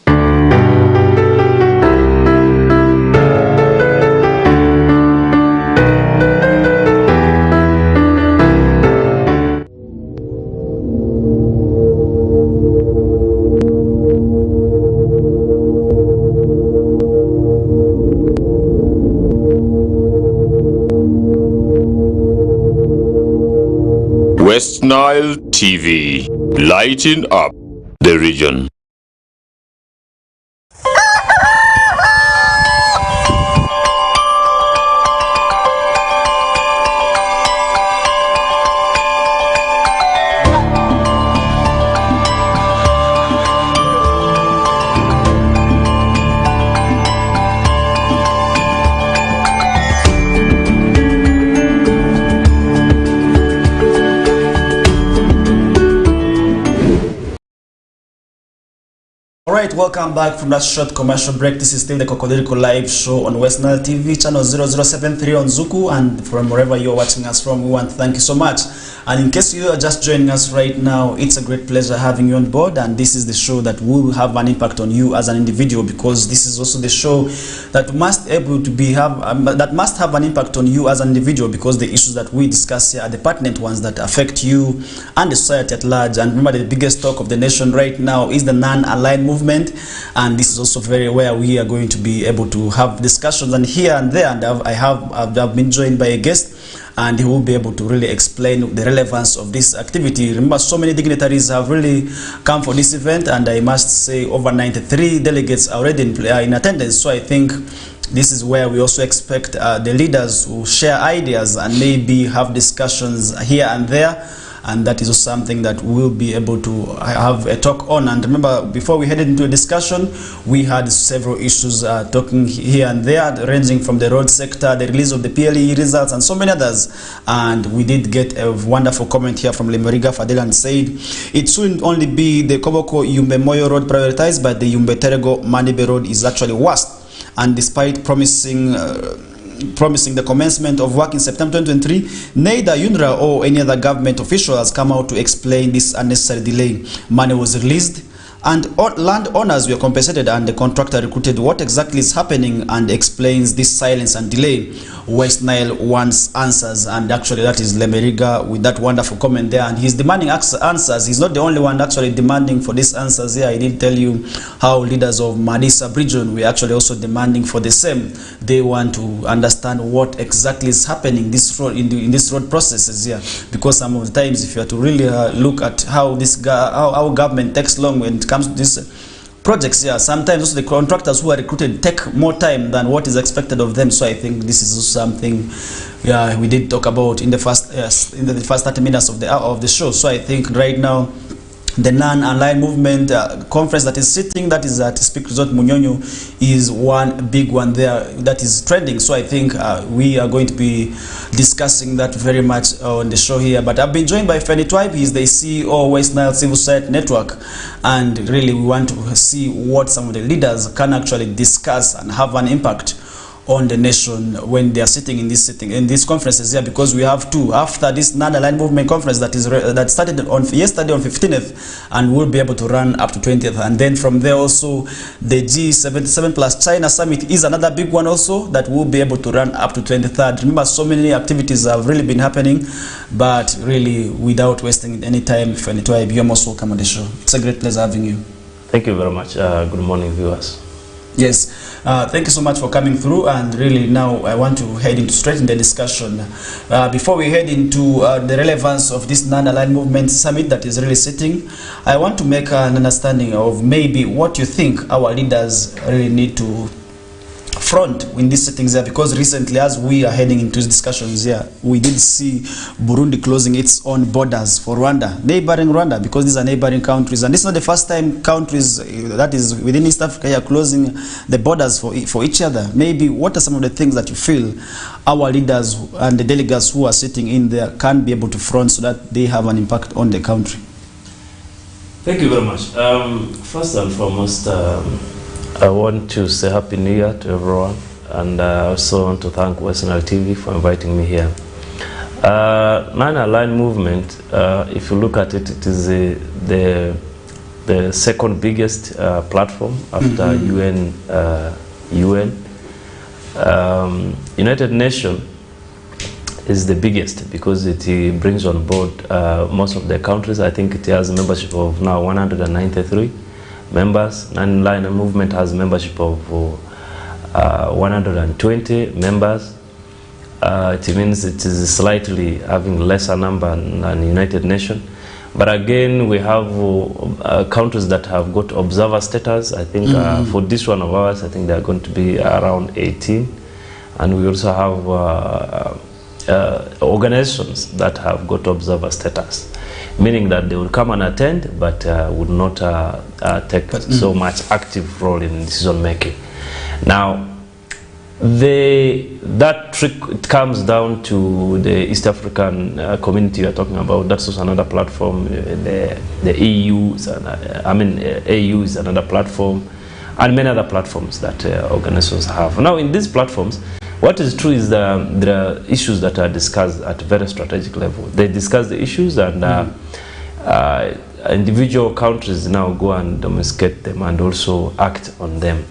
West Nile TV, lighting up the region. Alright, welcome back from that short commercial break. This is still the Kokoliriko live show on West Nile TV, channel 0073 on Zuku, and from wherever you're watching us from, we want to thank you so much. And in case you are just joining us right now, it's a great pleasure having you on board, and this is the show that will have an impact on you as an individual, because this is also the show that must have an impact on you as an individual, because the issues that we discuss here are the pertinent ones that affect you and the society at large. And remember, the biggest talk of the nation right now is the non-aligned movement, and this is also very where we are going to be able to have discussions, and here and there, and I've been joined by a guest, and he will be able to really explain the relevance of this activity. Remember, so many dignitaries have really come for this event, and I must say over 93 delegates are already in attendance. So I think this is where we also expect the leaders who share ideas and maybe have discussions here and there, and that is also something that we'll be able to have a talk on. And remember, before we headed into a discussion, we had several issues talking here and there, ranging from the road sector, the release of the PLE results, and so many others. And we did get a wonderful comment here from Lemeriga Fadilan, said it shouldn't only be the Koboko Yumbe Moyo road prioritized, but the Yumbe Terego Manibe road is actually worst. And despite promising the commencement of work in September 2023, neither UNRA or any other government official has come out to explain this unnecessary delay. Money was released and landowners were compensated, and the contractor recruited. What exactly is happening and explains this silence and delay? West Nile wants answers, and actually that is Lemeriga with that wonderful comment there, and he's demanding answers. He's not the only one actually demanding for these answers here. I did tell you how leaders of Madisa region were actually also demanding for the same. They want to understand what exactly is happening in this road processes here, because some of the times, if you are to really look at how our government takes long when it comes to this projects. Yeah, sometimes also the contractors who are recruited take more time than what is expected of them. So I think this is also something, yeah, we did talk about in the first 30 minutes of the show. So I think right now, the non-aligned movement conference that is sitting, that is at Speak Resort Munyonyo, is one big one there that is trending. So I think we are going to be discussing that very much on the show here. But I've been joined by Feni Twibe. He's the CEO of West Nile Civil Society Network, and really we want to see what some of the leaders can actually discuss and have an impact on the nation when they are sitting in these conferences here, because we have two after this non-aligned movement conference that started on yesterday on 15th and will be able to run up to 20th, and then from there also the G77 plus China summit is another big one also that will be able to run up to 23rd. Remember, so many activities have really been happening, but really without wasting any time, Feni Twibe, you're most welcome on the show. It's a great pleasure having you. Thank you very much. Good morning, viewers. Yes, thank you so much for coming through, and really now I want to head into straight in the discussion. Before we head into the relevance of this non-aligned movement summit that is really sitting, I want to make an understanding of maybe what you think our leaders really need to front in these settings here, because recently, as we are heading into discussions here, we did see Burundi closing its own borders for Rwanda, neighboring Rwanda, because these are neighboring countries, and it's not the first time countries that is within East Africa are closing the borders for each other. Maybe what are some of the things that you feel our leaders and the delegates who are sitting in there can be able to front so that they have an impact on the country? Thank you very much. First and foremost, I want to say Happy New Year to everyone, and I also want to thank West Nile TV for inviting me here. Non-aligned movement, if you look at it, it is the second biggest platform after UN. United Nations is the biggest because it brings on board most of the countries. I think it has a membership of now 193 members. Non-aligned movement has membership of 120 members. It means it is slightly having lesser number than United Nations. But again, we have countries that have got observer status. I think for this one of ours, I think they are going to be around 18. And we also have organizations that have got observer status, meaning that they will come and attend, but would not take so much active role in decision making. Now, that trick, it comes down to the East African community you are talking about. That's also another platform. The EU, AU is another platform, and many other platforms that organizations have. Now, in these platforms, what is true is that there are issues that are discussed at a very strategic level. They discuss the issues, and individual countries now go and domesticate them and also act on them.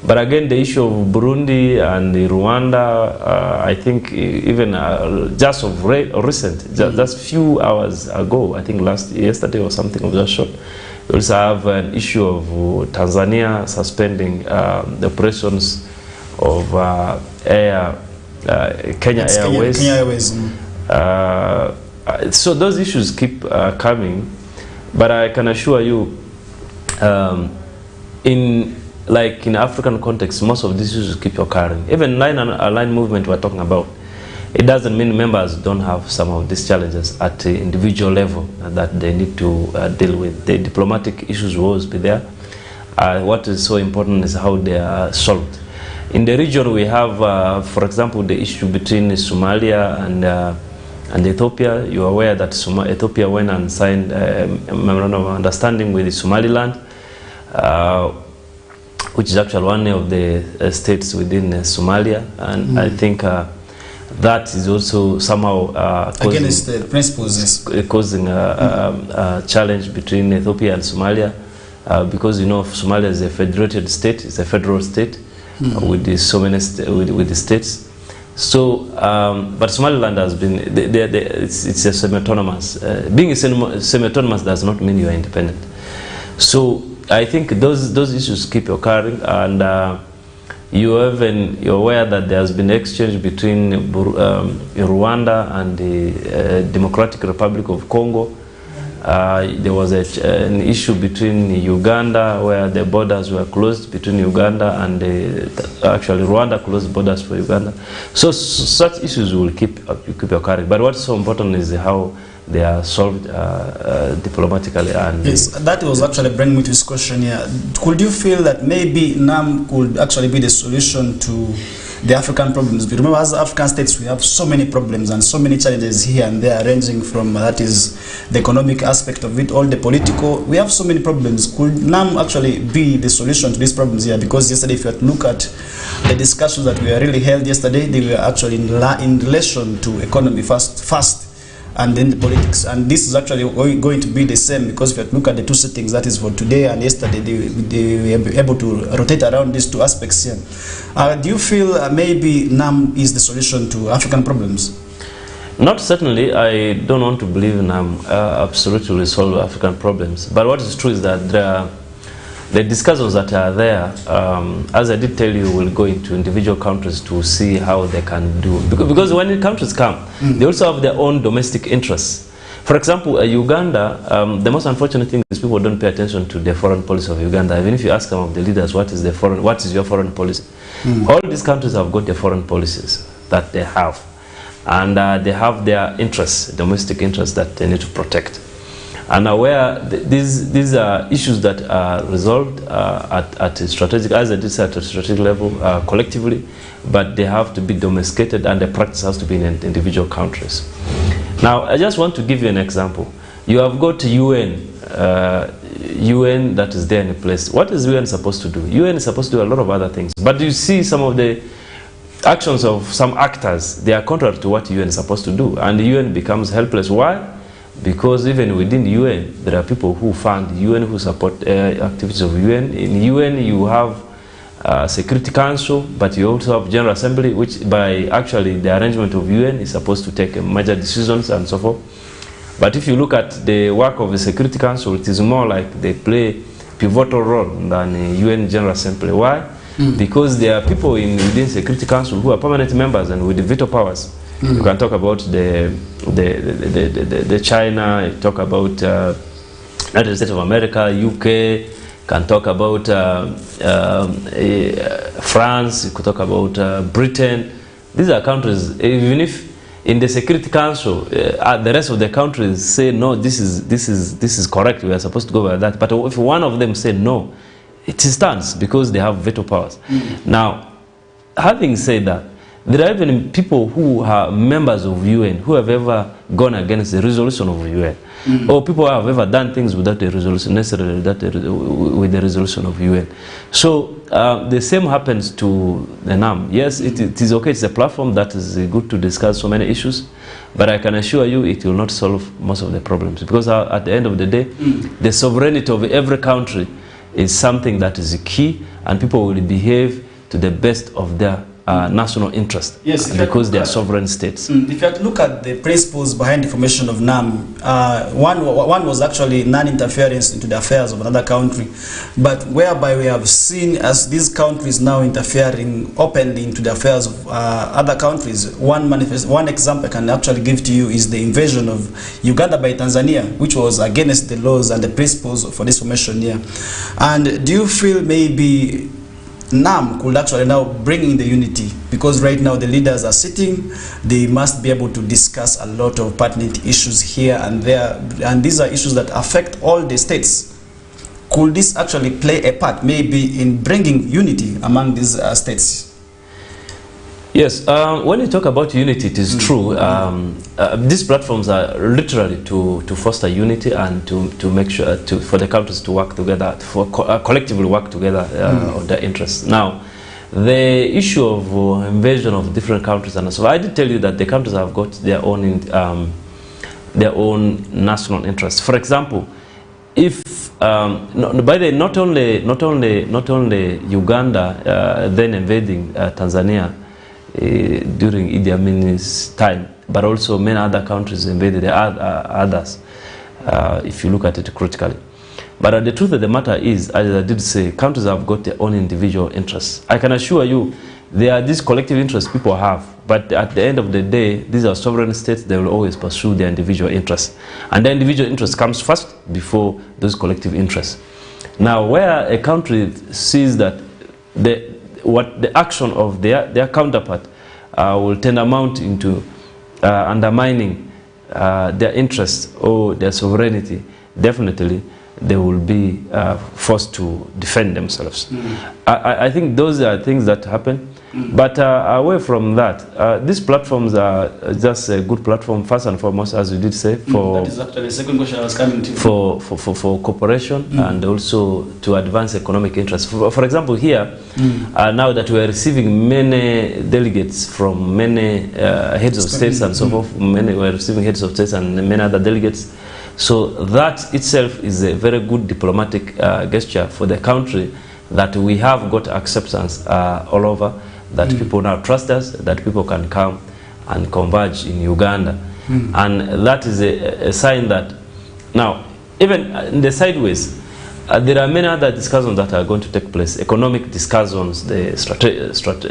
But again, the issue of Burundi and Rwanda, I think even just of recent, just few hours ago, I think yesterday or something of that sort, we also have an issue of Tanzania suspending the operations of Kenya Airways. So those issues keep coming, but I can assure you, in African context, most of these issues keep occurring. Even line movement we're talking about, it doesn't mean members don't have some of these challenges at the individual level that they need to deal with. The diplomatic issues will always be there. What is so important is how they are solved. In the region, we have, for example, the issue between Somalia and Ethiopia. You are aware that Ethiopia went and signed a memorandum of understanding with Somaliland, which is actually one of the states within Somalia, and I think that is also somehow against the principles, causing a challenge between Ethiopia and Somalia, because Somalia is a federated state, it's a federal state with the states. So, but Somaliland has been it's a semi-autonomous. Being semi-autonomous does not mean you are independent. So I think those issues keep occurring, and you're aware that there has been exchange between Rwanda and the Democratic Republic of Congo There was an issue between Uganda where the borders were closed between Uganda and actually Rwanda closed borders for Uganda. So such issues will keep occurring. But what's so important is how they are solved diplomatically. And yes, that was actually bringing me to this question here. Could you feel that maybe NAM could actually be the solution to the African problems? Because remember, as African states, we have so many problems and so many challenges here and there, ranging from that is the economic aspect of it, all the political. We have so many problems. Could NAM actually be the solution to these problems here? Because yesterday, if you look at the discussions that were really held yesterday, they were actually in relation to economy first, and then the politics. And this is actually going to be the same, because if you look at the two settings, that is for today and yesterday, they were able to rotate around these two aspects here. Do you feel maybe NAM is the solution to African problems? Not certainly. I don't want to believe NAM absolutely solve African problems. But what is true is that the discussions that are there, as I did tell you, will go into individual countries to see how they can do. Because when countries come, they also have their own domestic interests. For example, Uganda, the most unfortunate thing is people don't pay attention to the foreign policy of Uganda. Even if you ask some of the leaders, what is your foreign policy? All these countries have got their foreign policies that they have. And they have their interests, domestic interests that they need to protect. And where these are issues that are resolved at a strategic, as I did say, at a strategic level, collectively, but they have to be domesticated, and the practice has to be in individual countries. Now, I just want to give you an example. You have got UN that is there in a place. What is UN supposed to do? UN is supposed to do a lot of other things, but you see some of the actions of some actors, they are contrary to what UN is supposed to do, and the UN becomes helpless. Why? Because even within the UN, there are people who fund the UN, who support activities of UN. In UN, you have Security Council, but you also have General Assembly, which by actually the arrangement of UN is supposed to take major decisions and so forth. But if you look at the work of the Security Council, it is more like they play pivotal role than the UN General Assembly. Why? Because there are people within Security Council who are permanent members and with the veto powers. You can talk about the China, you talk about United States of America, UK, can talk about France, you could talk about Britain. These are countries, even if in the Security Council, the rest of the countries say, no, this is correct, we are supposed to go by that. But if one of them say no, it stands because they have veto powers. Now, having said that, there are even people who are members of UN who have ever gone against the resolution of UN, or people who have ever done things without the resolution, necessarily with the resolution of UN. So the same happens to the NAM. Yes, it is okay. It's a platform that is good to discuss so many issues, but I can assure you it will not solve most of the problems, because at the end of the day, the sovereignty of every country is something that is key, and people will behave to the best of their national interest, yes, because they are sovereign states. If you look at the principles behind the formation of NAM, one was actually non-interference into the affairs of another country, but whereby we have seen as these countries now interfering openly into the affairs of other countries. One example I can actually give to you is the invasion of Uganda by Tanzania, which was against the laws and the principles for this formation here. And do you feel maybe NAM could actually now bring in the unity, because right now the leaders are sitting, they must be able to discuss a lot of pertinent issues here and there, and these are issues that affect all the states. Could this actually play a part maybe in bringing unity among these states? Yes, when you talk about unity, it is true. These platforms are literally to foster unity and to make sure for the countries to work together, collectively work together on their interests. Now, the issue of invasion of different countries and so I did tell you that the countries have got their own national interests. For example, if not only Uganda then invading Tanzania during Idi Amin's time, but also many other countries invaded others, if you look at it critically. But the truth of the matter is, as I did say, countries have got their own individual interests. I can assure you, there are these collective interests people have, But at the end of the day, these are sovereign states. They will always pursue their individual interests. And the individual interest comes first before those collective interests. Now, where a country sees that the action of their counterpart will tend amount into undermining their interests or their sovereignty, definitely they will be forced to defend themselves. I think those are things that happen. But away from that, these platforms are just a good platform, first and foremost, as you did say, for that is actually the second question I was coming to. For cooperation and also to advance economic interests. For example, here, now that we are receiving many delegates from many heads of states and so forth, we are receiving heads of states and many other delegates. So that itself is a very good diplomatic gesture for the country, that we have got acceptance all over, that people now trust us, that people can come and converge in Uganda. And that is a sign that, now, even in the sideways, there are many other discussions that are going to take place, economic discussions, the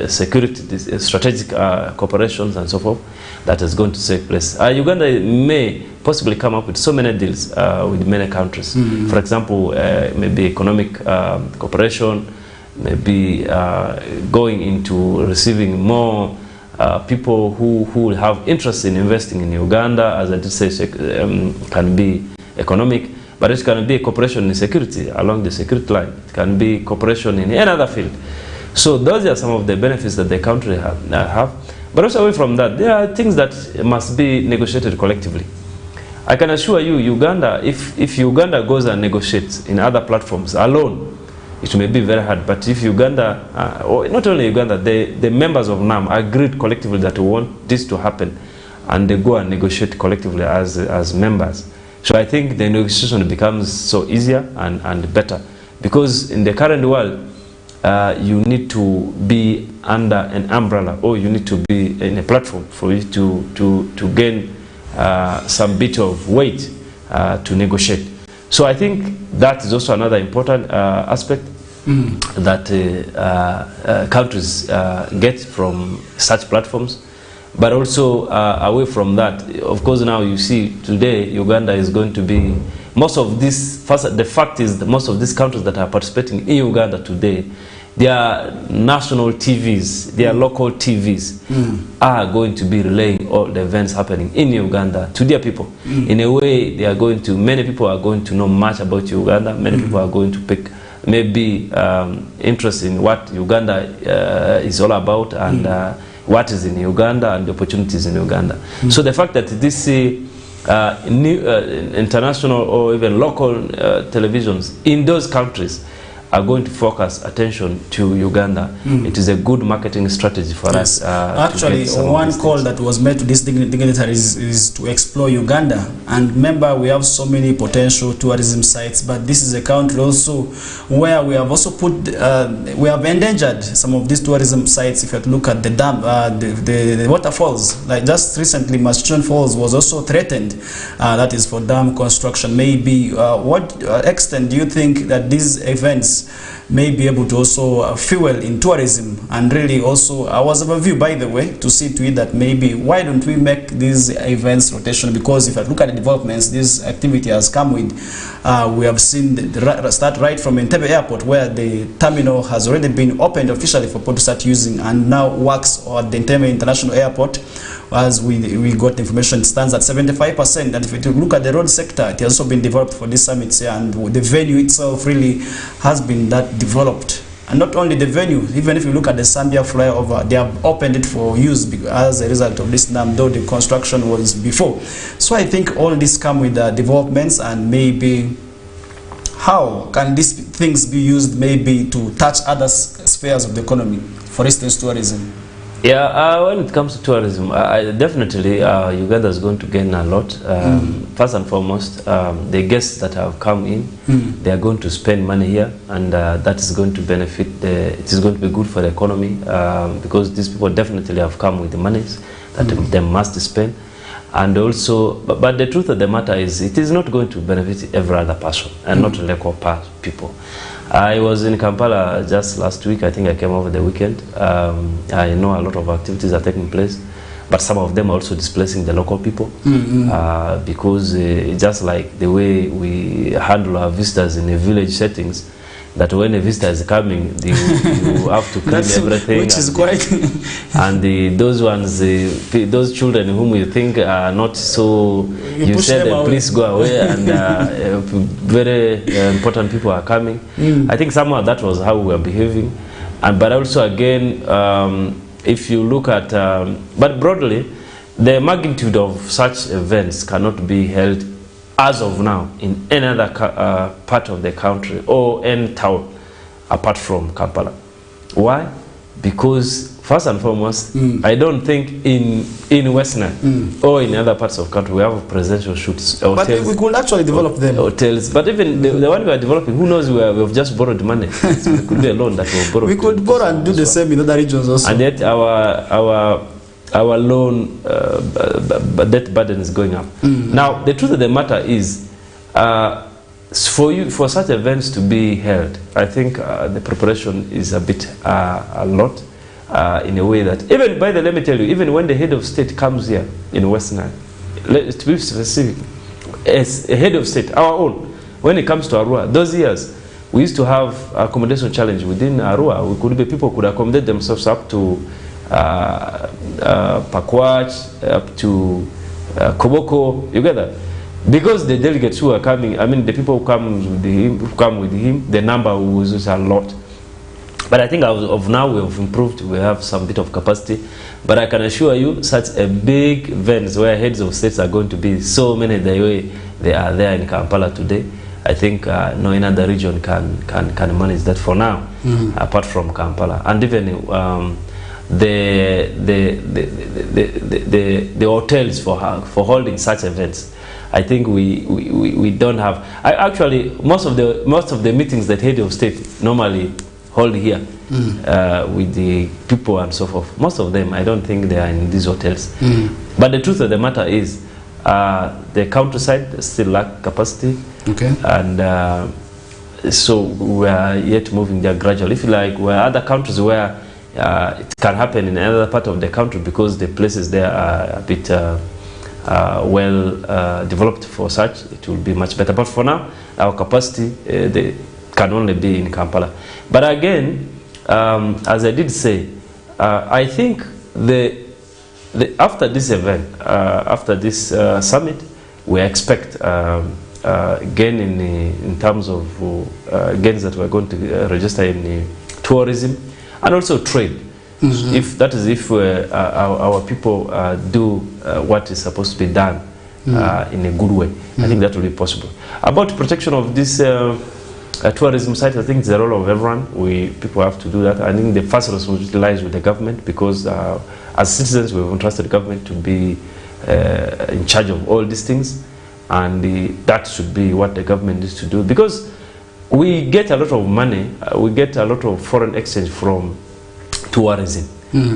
security, strategic cooperations and so forth, that is going to take place. Uganda may possibly come up with so many deals with many countries. For example, maybe economic cooperation, maybe going into receiving more people who will have interest in investing in Uganda, as I did say, can be economic, but it can be a cooperation in security, along the security line. It can be cooperation in any other field. So those are some of the benefits that the country have. But also away from that, there are things that must be negotiated collectively. I can assure you, Uganda, if Uganda goes and negotiates in other platforms alone, it may be very hard. But if Uganda, or not only Uganda, the members of NAM agreed collectively that we want this to happen, and they go and negotiate collectively as members. So I think the negotiation becomes so easier and better, because in the current world, you need to be under an umbrella, or you need to be in a platform for you to gain some bit of weight to negotiate. So I think that is also another important aspect that countries get from such platforms. But also away from that, of course, now you see today Uganda is going to be, most of this, first, the fact is that most of these countries that are participating in Uganda today, their national TVs, their local TVs are going to be relaying all the events happening in Uganda to their people. In a way, they are going to, many people are going to know much about Uganda. Many people are going to pick maybe interest in what Uganda is all about, and what is in Uganda and the opportunities in Uganda. So the fact that this new international or even local televisions in those countries are going to focus attention to Uganda, it is a good marketing strategy for us. Actually, one call that was made to these dignitaries is to explore Uganda. And remember, we have so many potential tourism sites, but this is a country also where we have also put, we have endangered some of these tourism sites. If you look at the dam, the waterfalls, like just recently, Maschichon Falls was also threatened. That is for dam construction. Maybe, what extent do you think that these events may be able to also fuel in tourism? And really also, I was of a view, by the way, to see to it that maybe why don't we make these events rotational? Because if I look at the developments this activity has come with, we have seen start right from Entebbe Airport, where the terminal has already been opened officially for people to start using, and now works at the Entebbe International Airport. As we got information, it stands at 75%. And if you look at the road sector, it has also been developed for this summit here, and the venue itself really has been that developed. And not only the venue, even if you look at the Zambia flyover, they have opened it for use as a result of this dam, though the construction was before. So I think all this come with developments, and maybe how can these things be used maybe to touch other spheres of the economy, for instance, tourism? Yeah, when it comes to tourism, definitely Uganda is going to gain a lot. First and foremost, the guests that have come in, they are going to spend money here, and that is going to benefit, it is going to be good for the economy, because these people definitely have come with the monies that they must spend. And also, but the truth of the matter is, it is not going to benefit every other person, and not local people. I was in Kampala just last week. I think I came over the weekend. I know a lot of activities are taking place. but some of them are also displacing the local people, because just like the way we handle our visitors in a village settings, that when a visitor is coming, you have to clean everything. Which is quite... and those ones, those children whom you think are not so... You said, please go away, and very important people are coming. I think somehow that was how we were behaving. But also, again, if you look at... but broadly, the magnitude of such events cannot be held as of now in any other part of the country or any town apart from Kampala. Why? Because first and foremost, I don't think in Western or in other parts of the country we have presidential shoots. But we could actually develop them. Hotels. But even the one we are developing, who knows, we've just borrowed money. So it could be a loan that we've borrowed. We could borrow and do the same in other regions also. And yet our loan debt burden is going up. Now, the truth of the matter is, for such events to be held, I think the preparation is a bit a lot, in a way that even, by the, let me tell you, even when the head of state comes here in Western Nile, to be specific, as a head of state, our own, when it comes to Arua, those years we used to have accommodation challenge within Arua. People could accommodate themselves up to Pakwach, up to Koboko, you get that? Because the delegates who are coming, I mean the people who come with him, the number was a lot. But I think of now we have improved, we have some bit of capacity. But I can assure you, such a big events where heads of states are going to be so many the way they are there in Kampala today, I think no other region can manage that for now, apart from Kampala. And even the hotels for holding such events, I think we don't have. Actually, most of the meetings that head of state normally hold here with the people and so forth, most of them, I don't think they are in these hotels. But the truth of the matter is, the countryside still lack capacity, and so we are yet moving there gradually. If you like, where other countries where it can happen in another part of the country because the places there are a bit well developed for such, it will be much better. But for now, our capacity they can only be in Kampala. But again, as I did say, I think after this event, after this summit, we expect gain in terms of gains that we're going to register in tourism and also trade. If that is, if our people do what is supposed to be done in a good way, I think that will be possible. About protection of this tourism site, I think it's the role of everyone. People have to do that. I think the first responsibility lies with the government, because as citizens we've entrusted the government to be in charge of all these things, and that should be what the government needs to do, because we get a lot of money, we get a lot of foreign exchange from tourism.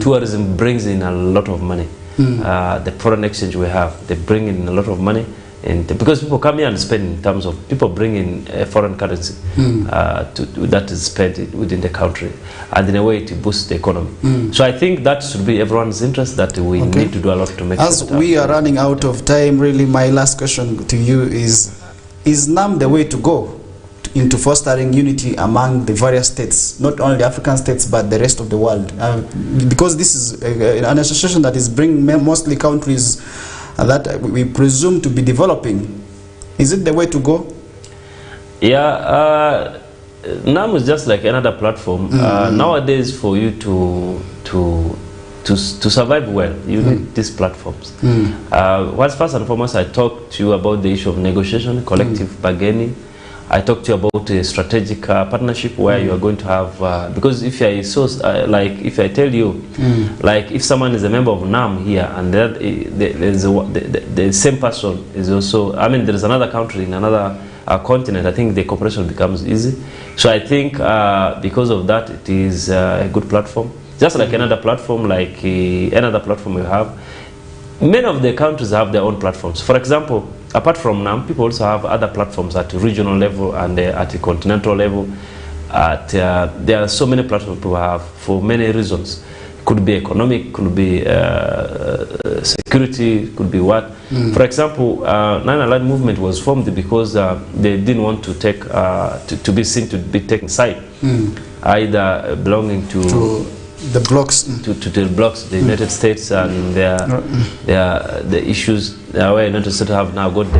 Tourism brings in a lot of money. The foreign exchange we have, they bring in a lot of money. Because people come here and spend in terms of, people bring in a foreign currency that is spent within the country, and in a way to boost the economy. So I think that should be everyone's interest, that we need to do a lot to make sure. As we are running out of time, really my last question to you is NAM the way to go into fostering unity among the various states, not only African states but the rest of the world? Because this is an association that is bringing mostly countries that we presume to be developing. Is it the way to go? Yeah, NAM is just like another platform. Nowadays, for you to survive well, you need these platforms. First and foremost, I talked to you about the issue of negotiation, collective bargaining. I talked to you about a strategic partnership where you are going to have, because if I like, if I tell you, like if someone is a member of NAM here and the same person is also, I mean, there is another country in another continent, I think the cooperation becomes easy. So I think because of that, it is a good platform. Just like another platform, like another platform we have. Many of the countries have their own platforms. For example, apart from NAM, people also have other platforms at the regional level and at the continental level. There are so many platforms people have for many reasons. Could be economic, could be security, could be what. For example, non-aligned movement was formed because they didn't want to take to be seen to be taking side, either belonging to the blocks, to the blocks, the United States, and the issues where United States have now got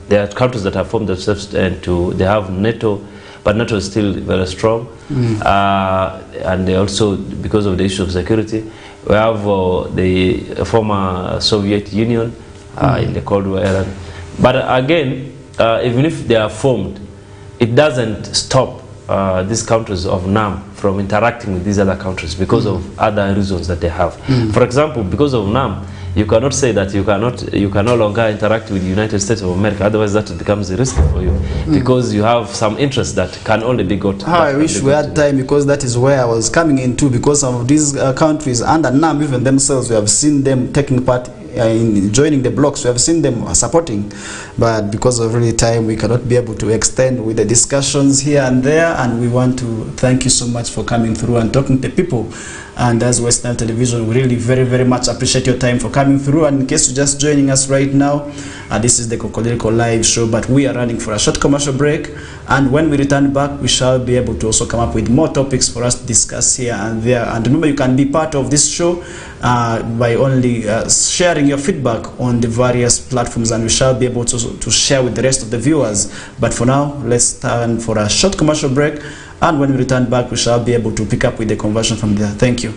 there are countries that have formed themselves, and they have NATO. But NATO is still very strong, and they also, because of the issue of security, we have the former Soviet Union in the Cold War era. But again, even if they are formed, it doesn't stop these countries of NAM from interacting with these other countries because of other reasons that they have. For example, because of NAM, you cannot say that you can no longer interact with the United States of America. Otherwise, that becomes risky for you because you have some interests that can only be got. I wish we had time, because that is where I was coming into. Because some of these countries under NAM, even themselves, we have seen them taking part in joining the blocks. We have seen them supporting, but because of really time, we cannot be able to extend with the discussions here and there. And we want to thank you so much for coming through and talking to people. And as West Nile Television, we really very much appreciate your time for coming through. And in case you're just joining us right now, this is the Kokoliriko live show, but we are running for a short commercial break. And when we return back, we shall be able to also come up with more topics for us to discuss here and there. And remember, you can be part of this show by only sharing your feedback on the various platforms, and we shall be able to share with the rest of the viewers. But for now, let's turn for a short commercial break. And when we return back, we shall be able to pick up with the conversion from there. Thank you.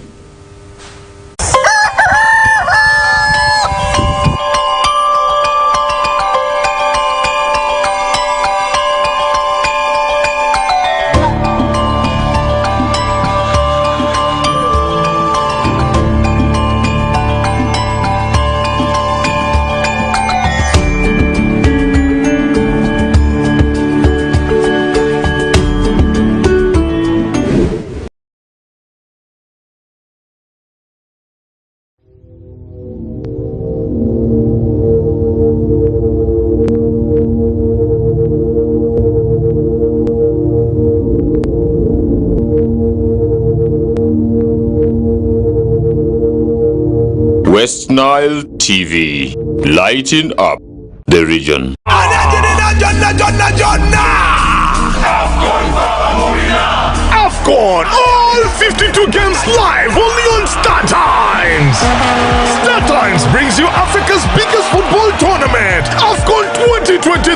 West Nile TV, lighting up the region. AFCON, all 52 games live only on StarTimes. StarTimes brings you Africa's biggest football tournament, AFCON 2023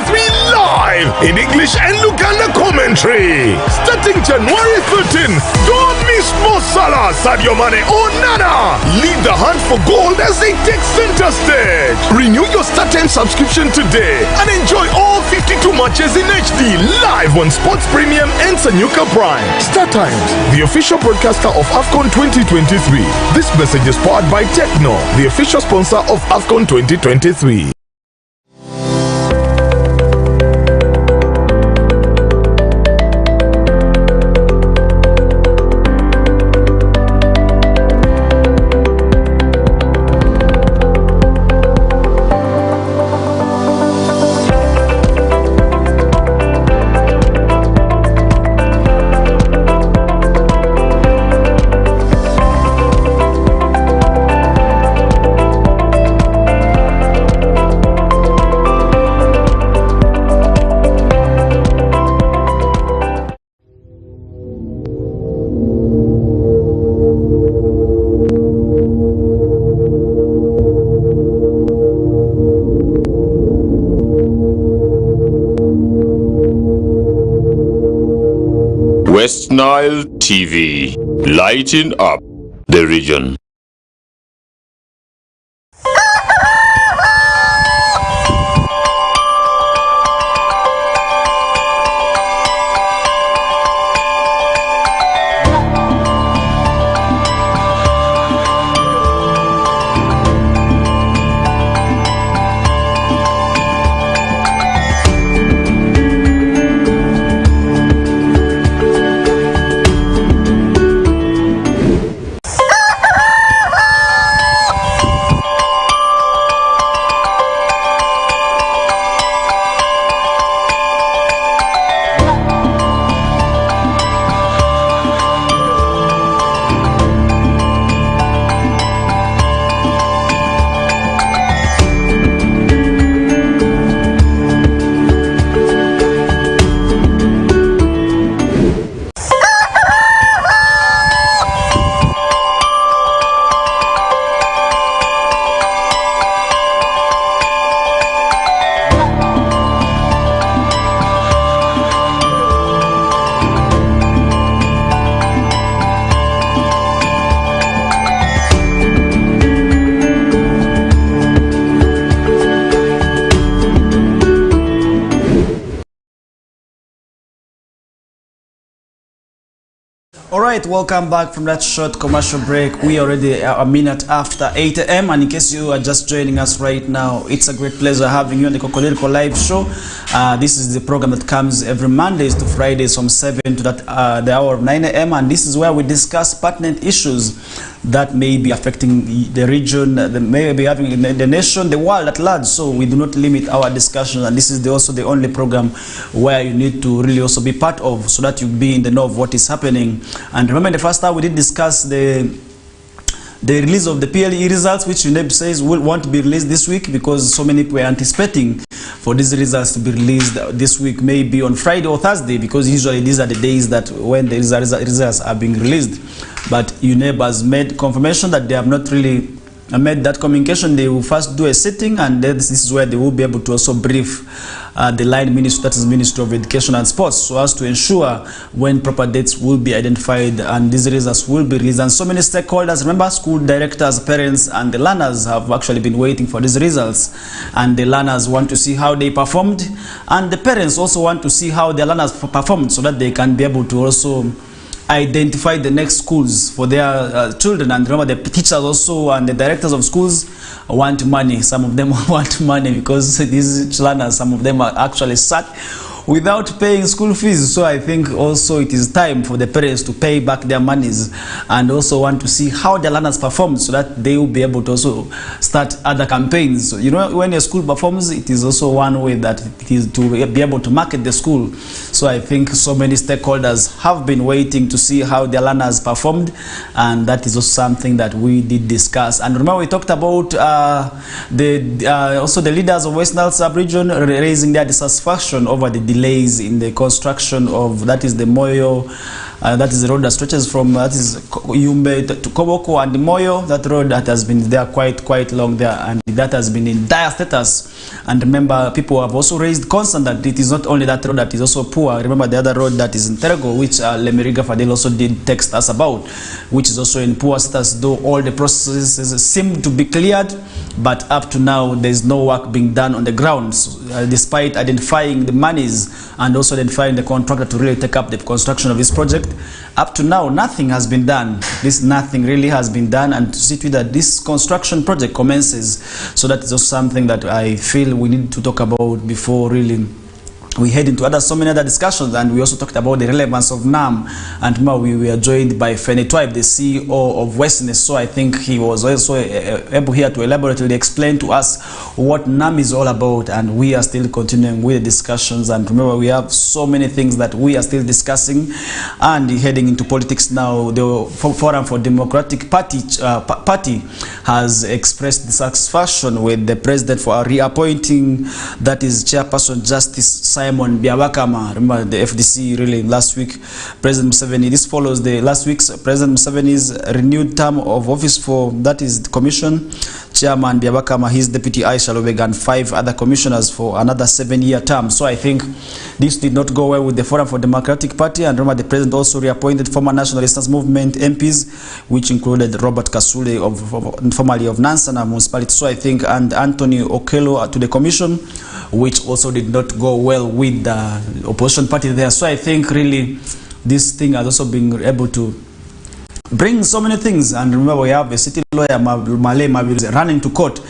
live in English and Luganda commentary. Starting January 13, don't miss Mo Salah, Sadio Mane or Nana. Lead the hunt for gold as they take center stage. Renew your StarTimes subscription today and enjoy all 52 matches in HD live on Sports Premium and Sanyuka Prime. StarTimes, the official broadcaster of AFCON 2023. This message is powered by Techno, the official sponsor of AFCON 2023. West Nile TV, lighting up the region. All right, welcome back from that short commercial break. We are already a minute after 8 a.m. and in case you are just joining us right now, it's a great pleasure having you on the Kokoliriko live show. This is the program that comes every Mondays to Fridays from 7 to the hour of 9 a.m. and this is where we discuss pertinent issues that may be affecting the region, that may be having the nation, the world at large. So we do not limit our discussion, and this is also the only program where you need to really also be part of, so that you be in the know of what is happening. And remember, in the first hour we did discuss the release of the PLE results, which UNEB says will want to be released this week, because so many people are anticipating for these results to be released this week, maybe on Friday or Thursday, because usually these are the days that when the results are being released. But UNEB has made confirmation that they have not really made that communication. They will first do a sitting, and then this is where they will be able to also brief the line ministry, that is Ministry of Education and Sports, so as to ensure when proper dates will be identified and these results will be released. And so many stakeholders, remember, school directors, parents and the learners have actually been waiting for these results, and the learners want to see how they performed, and the parents also want to see how the learners performed, so that they can be able to also identify the next schools for their children. And remember, the teachers also and the directors of schools want money. Some of them want money because these learners, some of them are actually stuck without paying school fees. So I think also it is time for the parents to pay back their monies, and also want to see how the learners perform, so that they will be able to also start other campaigns. So, you know, when a school performs, it is also one way that it is to be able to market the school. So I think so many stakeholders have been waiting to see how their learners performed, and that is also something that we did discuss. And remember, we talked about also the leaders of West Nile sub-region raising their dissatisfaction over the delays in the construction of, that is the Moyo, that is the road that stretches from, that is Yumbe to Koboko and the Moyo. That road that has been there quite long there, and that has been in dire status. And remember, people have also raised concern that it is not only that road that is also poor. Remember the other road that is in Terego, which Lemeriga Fadil also did text us about, which is also in poor status, though all the processes seem to be cleared, but up to now there is no work being done on the ground, despite identifying the monies and also identifying the contractor to really take up the construction of this project. Up to now, nothing has been done. Nothing really has been done, and to see to it that this construction project commences. So that is also something that I feel we need to talk about before really we head into so many other discussions. And we also talked about the relevance of NAM, and we were joined by Feni Twibe, the CEO of Westness. So I think he was also able here to elaborately explain to us what NAM is all about, and we are still continuing with the discussions. And remember, we have so many things that we are still discussing, and heading into politics now. The Forum for Democratic Party has expressed dissatisfaction with the president for reappointing, that is Chairperson Justice Simon Biabakama. Remember the FDC really last week, President Museveni, this follows the last week's President Museveni's renewed term of office for, that is the commission. Chairman Biabakama, his deputy Aisha Lobega, and 5 other commissioners for another 7-year term. So I think this did not go well with the Forum for Democratic Party. And remember, the president also reappointed former National Resistance Movement MPs, which included Robert Kasule, formerly of Nansana Municipality. So I think, and Anthony Okello to the commission, which also did not go well with the opposition party there. So I think really this thing has also been able to bring so many things. And remember, we have a city lawyer, Malay Mabiri, running to court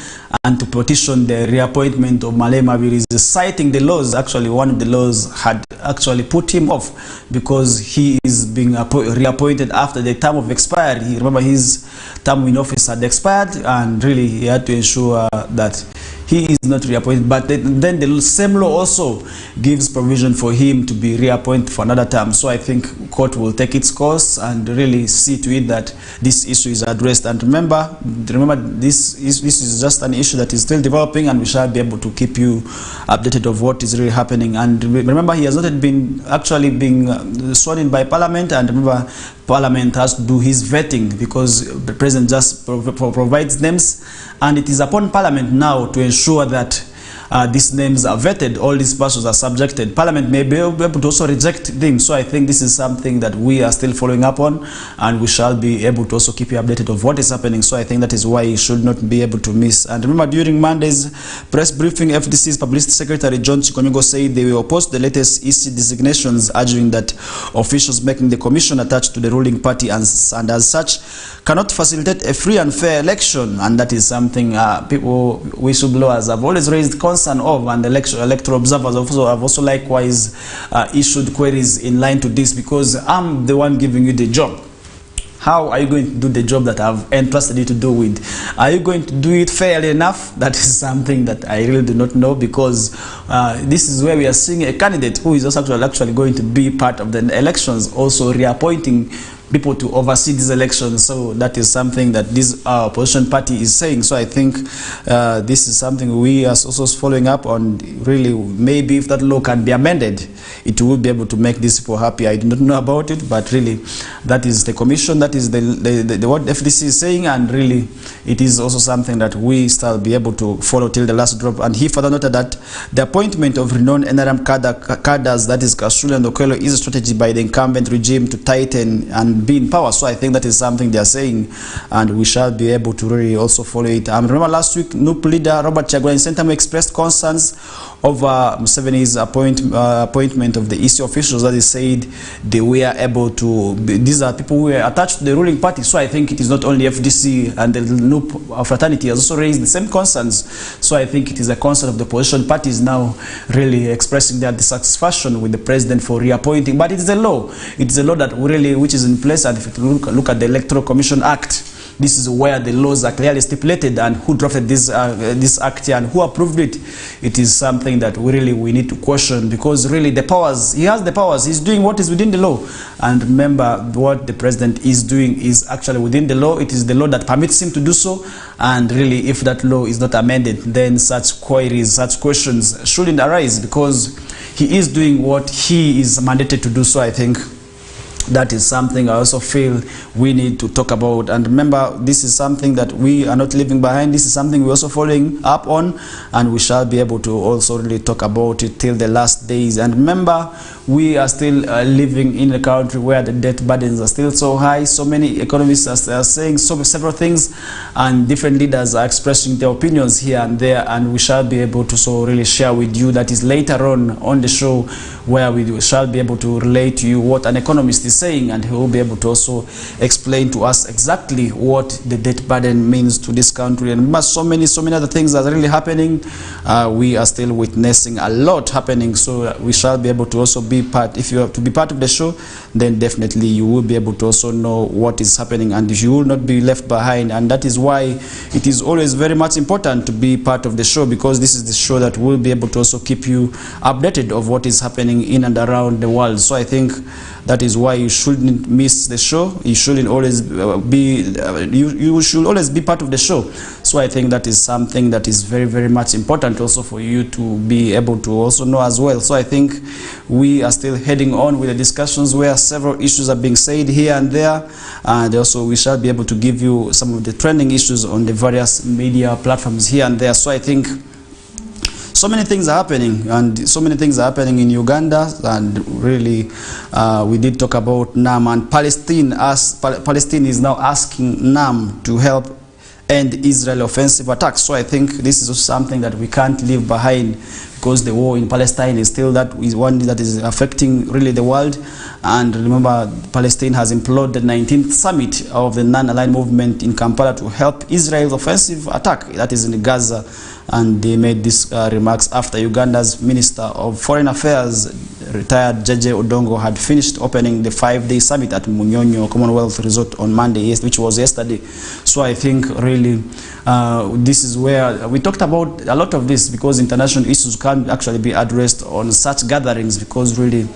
and to petition the reappointment of Malay Mabiri, citing the laws. Actually, one of the laws had actually put him off, because he is being reappointed after the term of expiry. Remember, his term in office had expired, and really he had to ensure that he is not reappointed. But then the same law also gives provision for him to be reappointed for another term. So I think court will take its course and really see to it that this issue is addressed. And remember, this is just an issue that is still developing, and we shall be able to keep you updated of what is really happening. And remember, he has not been actually being sworn in by Parliament, and remember, Parliament has to do his vetting, because the President just provides names, and it is upon Parliament now to ensure that these names are vetted, all these persons are subjected, Parliament may be able to also reject them. So I think this is something that we are still following up on, and we shall be able to also keep you updated of what is happening. So I think that is why you should not be able to miss. And remember, during Monday's press briefing, FDC's Publicity Secretary John Chikonyogo said they will oppose the latest EC designations, arguing that officials making the commission attached to the ruling party and as such cannot facilitate a free and fair election. And that is something people, whistleblowers, have always raised concern of, and electoral observers have also likewise issued queries in line to this, because I'm the one giving you the job. How are you going to do the job that I've entrusted you to do with? Are you going to do it fairly enough? That is something that I really do not know, because this is where we are seeing a candidate who is also actually going to be part of the elections, also reappointing people to oversee these elections. So that is something that this opposition party is saying. So I think this is something we are also following up on. Really, maybe if that law can be amended, it will be able to make these people happy. I do not know about it, but really that is the commission, that is the what FDC is saying, and really it is also something that we still be able to follow till the last drop. And he further noted that the appointment of renowned NRM cadres, that is Kasuli and Okello, is a strategy by the incumbent regime to tighten and be in power. So I think that is something they are saying, and we shall be able to really also follow it. Remember last week, NUP leader Robert Chagulanyi Sentamu expressed concerns over Museveni's appointment of the EC officials, that he said they were able to, these are people who were attached to the ruling party. So I think it is not only FDC, and the NUP fraternity has also raised the same concerns. So I think it is a concern of the opposition parties now really expressing their dissatisfaction with the president for reappointing. But it is a law. It is a law that really, which is in place, and if you look at the Electoral Commission Act, this is where the laws are clearly stipulated, and who drafted this act here and who approved it. It is something that we need to question, because really the powers, he has the powers, he's doing what is within the law. And remember, what the president is doing is actually within the law. It is the law that permits him to do so, and really if that law is not amended, then such queries, such questions shouldn't arise, because he is doing what he is mandated to do. So I think that is something I also feel we need to talk about. And remember, this is something that we are not leaving behind. This is something we're also following up on, and we shall be able to also really talk about it till the last days. And remember, we are still living in a country where the debt burdens are still so high. So many economists are saying several things, and different leaders are expressing their opinions here and there, and we shall be able to so really share with you. That is later on the show, where we shall be able to relate to you what an economist is saying, and he will be able to also explain to us exactly what the debt burden means to this country. And so many other things are really happening. We are still witnessing a lot happening, so we shall be able to also be part. If you have to be part of the show, then definitely you will be able to also know what is happening, and you will not be left behind. And that is why it is always very much important to be part of the show, because this is the show that will be able to also keep you updated of what is happening in and around the world. So I think that is why you shouldn't miss the show. You shouldn't always you should always be part of the show. So I think that is something that is very much important also for you to be able to also know as well. So I think we are still heading on with the discussions where several issues are being said here and there, and also we shall be able to give you some of the trending issues on the various media platforms here and there. So I think so many things are happening, and so many things are happening in Uganda, and really we did talk about NAM, and Palestine is now asking NAM to help end Israel offensive attacks. So I think this is also something that we can't leave behind, because the war in Palestine is still one that is affecting really the world. And remember, Palestine has implored the 19th summit of the non-aligned movement in Kampala to help Israel's offensive attack, that is in Gaza. And they made these remarks after Uganda's Minister of Foreign Affairs, retired Jeje Odongo, had finished opening the 5-day summit at Munyonyo Commonwealth Resort on Monday, which was yesterday. So I think really this is where we talked about a lot of this, because international issues can actually be addressed on such gatherings, because really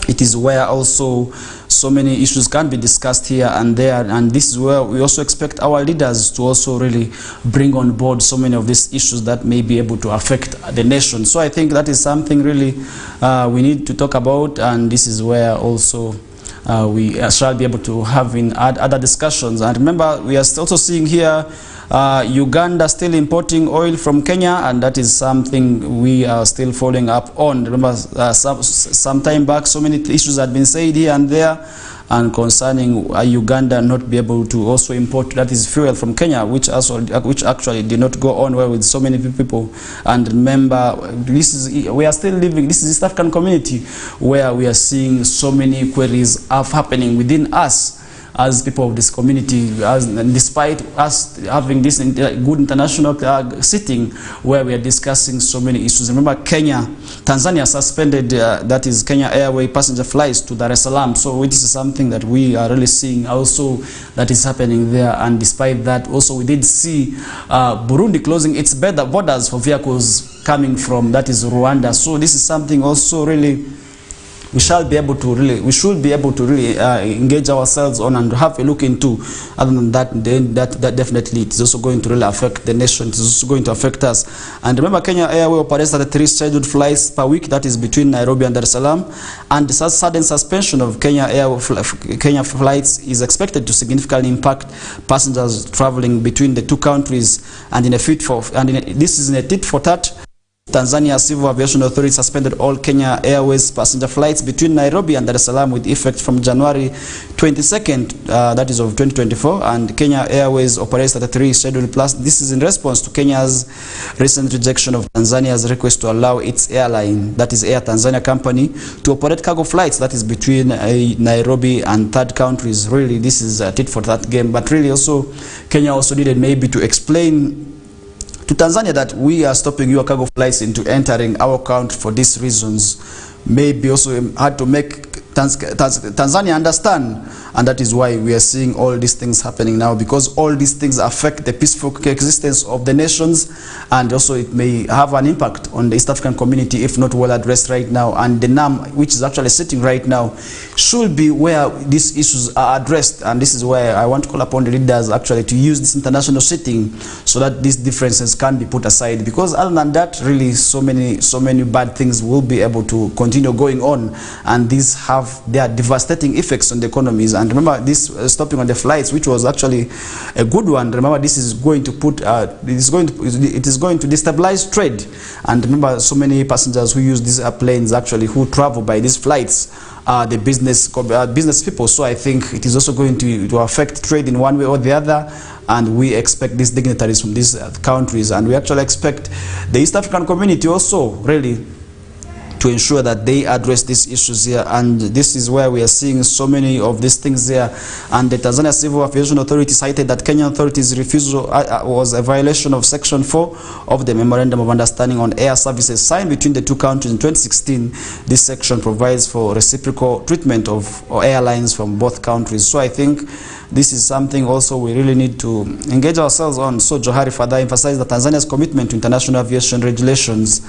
it is where also so many issues can be discussed here and there, and this is where we also expect our leaders to also really bring on board so many of these issues that may be able to affect the nation. So I think that is something really we need to talk about, and this is where also we shall be able to have in other discussions. And remember, we are also seeing here Uganda still importing oil from Kenya, and that is something we are still following up on. Remember, some time back, so many issues had been said here and there, and concerning Uganda not be able to also import, that is fuel from Kenya, which actually did not go on well with so many people. And remember, we are still living, this is East African community where we are seeing so many queries happening within us as people of this community, despite us having this good international sitting where we are discussing so many issues. Remember, Tanzania suspended, that is Kenya Airway passenger flights to Dar es Salaam. So this is something that we are really seeing also that is happening there. And despite that, also we did see Burundi closing its borders for vehicles coming from, that is Rwanda. So this is something also really we should be able to really engage ourselves on and have a look into. Other than that, then that definitely it is also going to really affect the nation. It is also going to affect us. And remember, Kenya Airway operates at 3 scheduled flights per week, that is between Nairobi and Dar es Salaam. And the sudden suspension of Kenya flights is expected to significantly impact passengers traveling between the two countries. And this is in a tit for tat. Tanzania Civil Aviation Authority suspended all Kenya Airways passenger flights between Nairobi and Dar es Salaam with effect from January 22nd, that is of 2024, and Kenya Airways operates at 3 scheduled plus. This is in response to Kenya's recent rejection of Tanzania's request to allow its airline, that is Air Tanzania company, to operate cargo flights, that is between Nairobi and third countries. Really, this is a tit for tat game, but really also Kenya also needed maybe to explain to Tanzania that we are stopping your cargo flights into entering our country for these reasons. Maybe also had to make Tanzania understand, and that is why we are seeing all these things happening now, because all these things affect the peaceful coexistence of the nations, and also it may have an impact on the East African community if not well addressed right now. And the NAM, which is actually sitting right now, should be where these issues are addressed, and this is where I want to call upon the leaders actually to use this international sitting so that these differences can be put aside, because other than that, really so many bad things will be able to continue going on, and these have their devastating effects on the economies. And remember, this stopping on the flights, which was actually a good one, remember this is going to put it is going to destabilize trade. And remember, so many passengers who use these airplanes, actually who travel by these flights, are the business people. So I think it is also going to affect trade in one way or the other. And we expect these dignitaries from these countries, and we actually expect the East African community also really to ensure that they address these issues here. And this is where we are seeing so many of these things there. And the Tanzania Civil Aviation Authority cited that Kenyan authorities' refusal was a violation of Section 4 of the Memorandum of Understanding on Air Services signed between the two countries in 2016. This section provides for reciprocal treatment of airlines from both countries. So I think this is something also we really need to engage ourselves on. So Johari further emphasized that Tanzania's commitment to international aviation regulations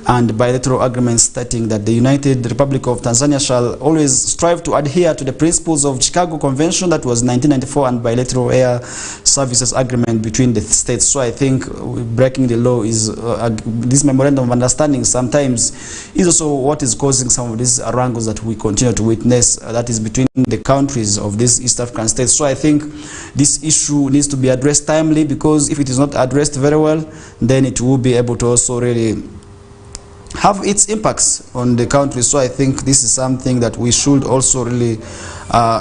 and bilateral agreements, stating that the United Republic of Tanzania shall always strive to adhere to the principles of Chicago Convention, that was 1994, and bilateral air services agreement between the states. So I think breaking the law is this memorandum of understanding sometimes is also what is causing some of these wrangles that we continue to witness, that is between the countries of these East African states. So I think this issue needs to be addressed timely, because if it is not addressed very well, then it will be able to also really have its impacts on the country. So I think this is something that we should also really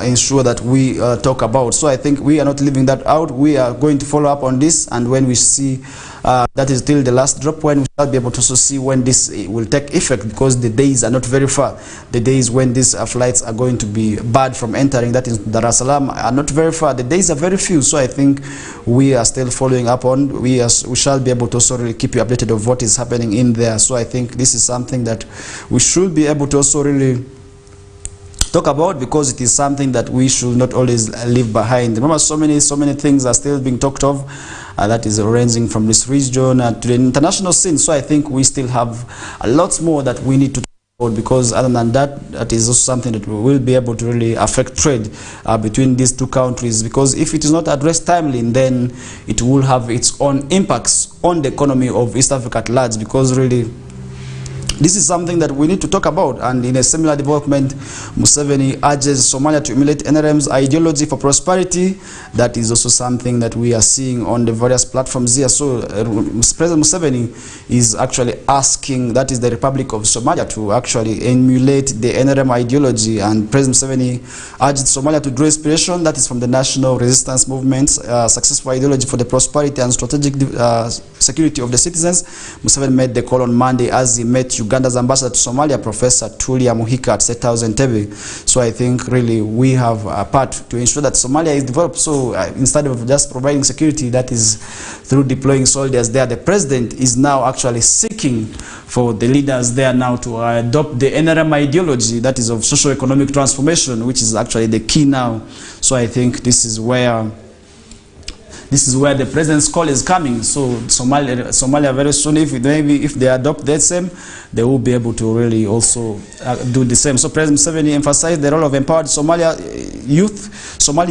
ensure that we talk about. So I think we are not leaving that out. We are going to follow up on this, and when we see that is till the last drop, when we shall be able to also see when this will take effect, because the days are not very far. The days when these flights are going to be barred from entering, that is Dar es Salaam, are not very far. The days are very few. So I think we are still following up on. We shall be able to also really keep you updated of what is happening in there. So I think this is something that we should be able to also really talk about, because it is something that we should not always leave behind. Remember, so many things are still being talked of, that is ranging from this region to the international scene. So I think we still have a lot more that we need to talk about, because other than that, that is also something that we will be able to really affect trade between these two countries, because if it is not addressed timely, then it will have its own impacts on the economy of East Africa at large, because really This is something that we need to talk about, and in a similar development, Museveni urges Somalia to emulate NRM's ideology for prosperity. That is also something that we are seeing on the various platforms here. So President Museveni is actually asking, that is the Republic of Somalia, to actually emulate the NRM ideology, and President Museveni urged Somalia to draw inspiration, that is from the National Resistance Movement's successful ideology for the prosperity and strategic security of the citizens. Museveni made the call on Monday as he met Uganda's ambassador to Somalia, Professor Tulia Muhika, at State House Entebbe. So I think really we have a part to ensure that Somalia is developed. So instead of just providing security, that is through deploying soldiers there, the president is now actually seeking for the leaders there now to adopt the NRM ideology, that is of socio-economic transformation, which is actually the key now. So I think this is where the president's call is coming. So Somalia very soon, if they adopt that same, they will be able to really also do the same. So President Museveni emphasized the role of empowered Somali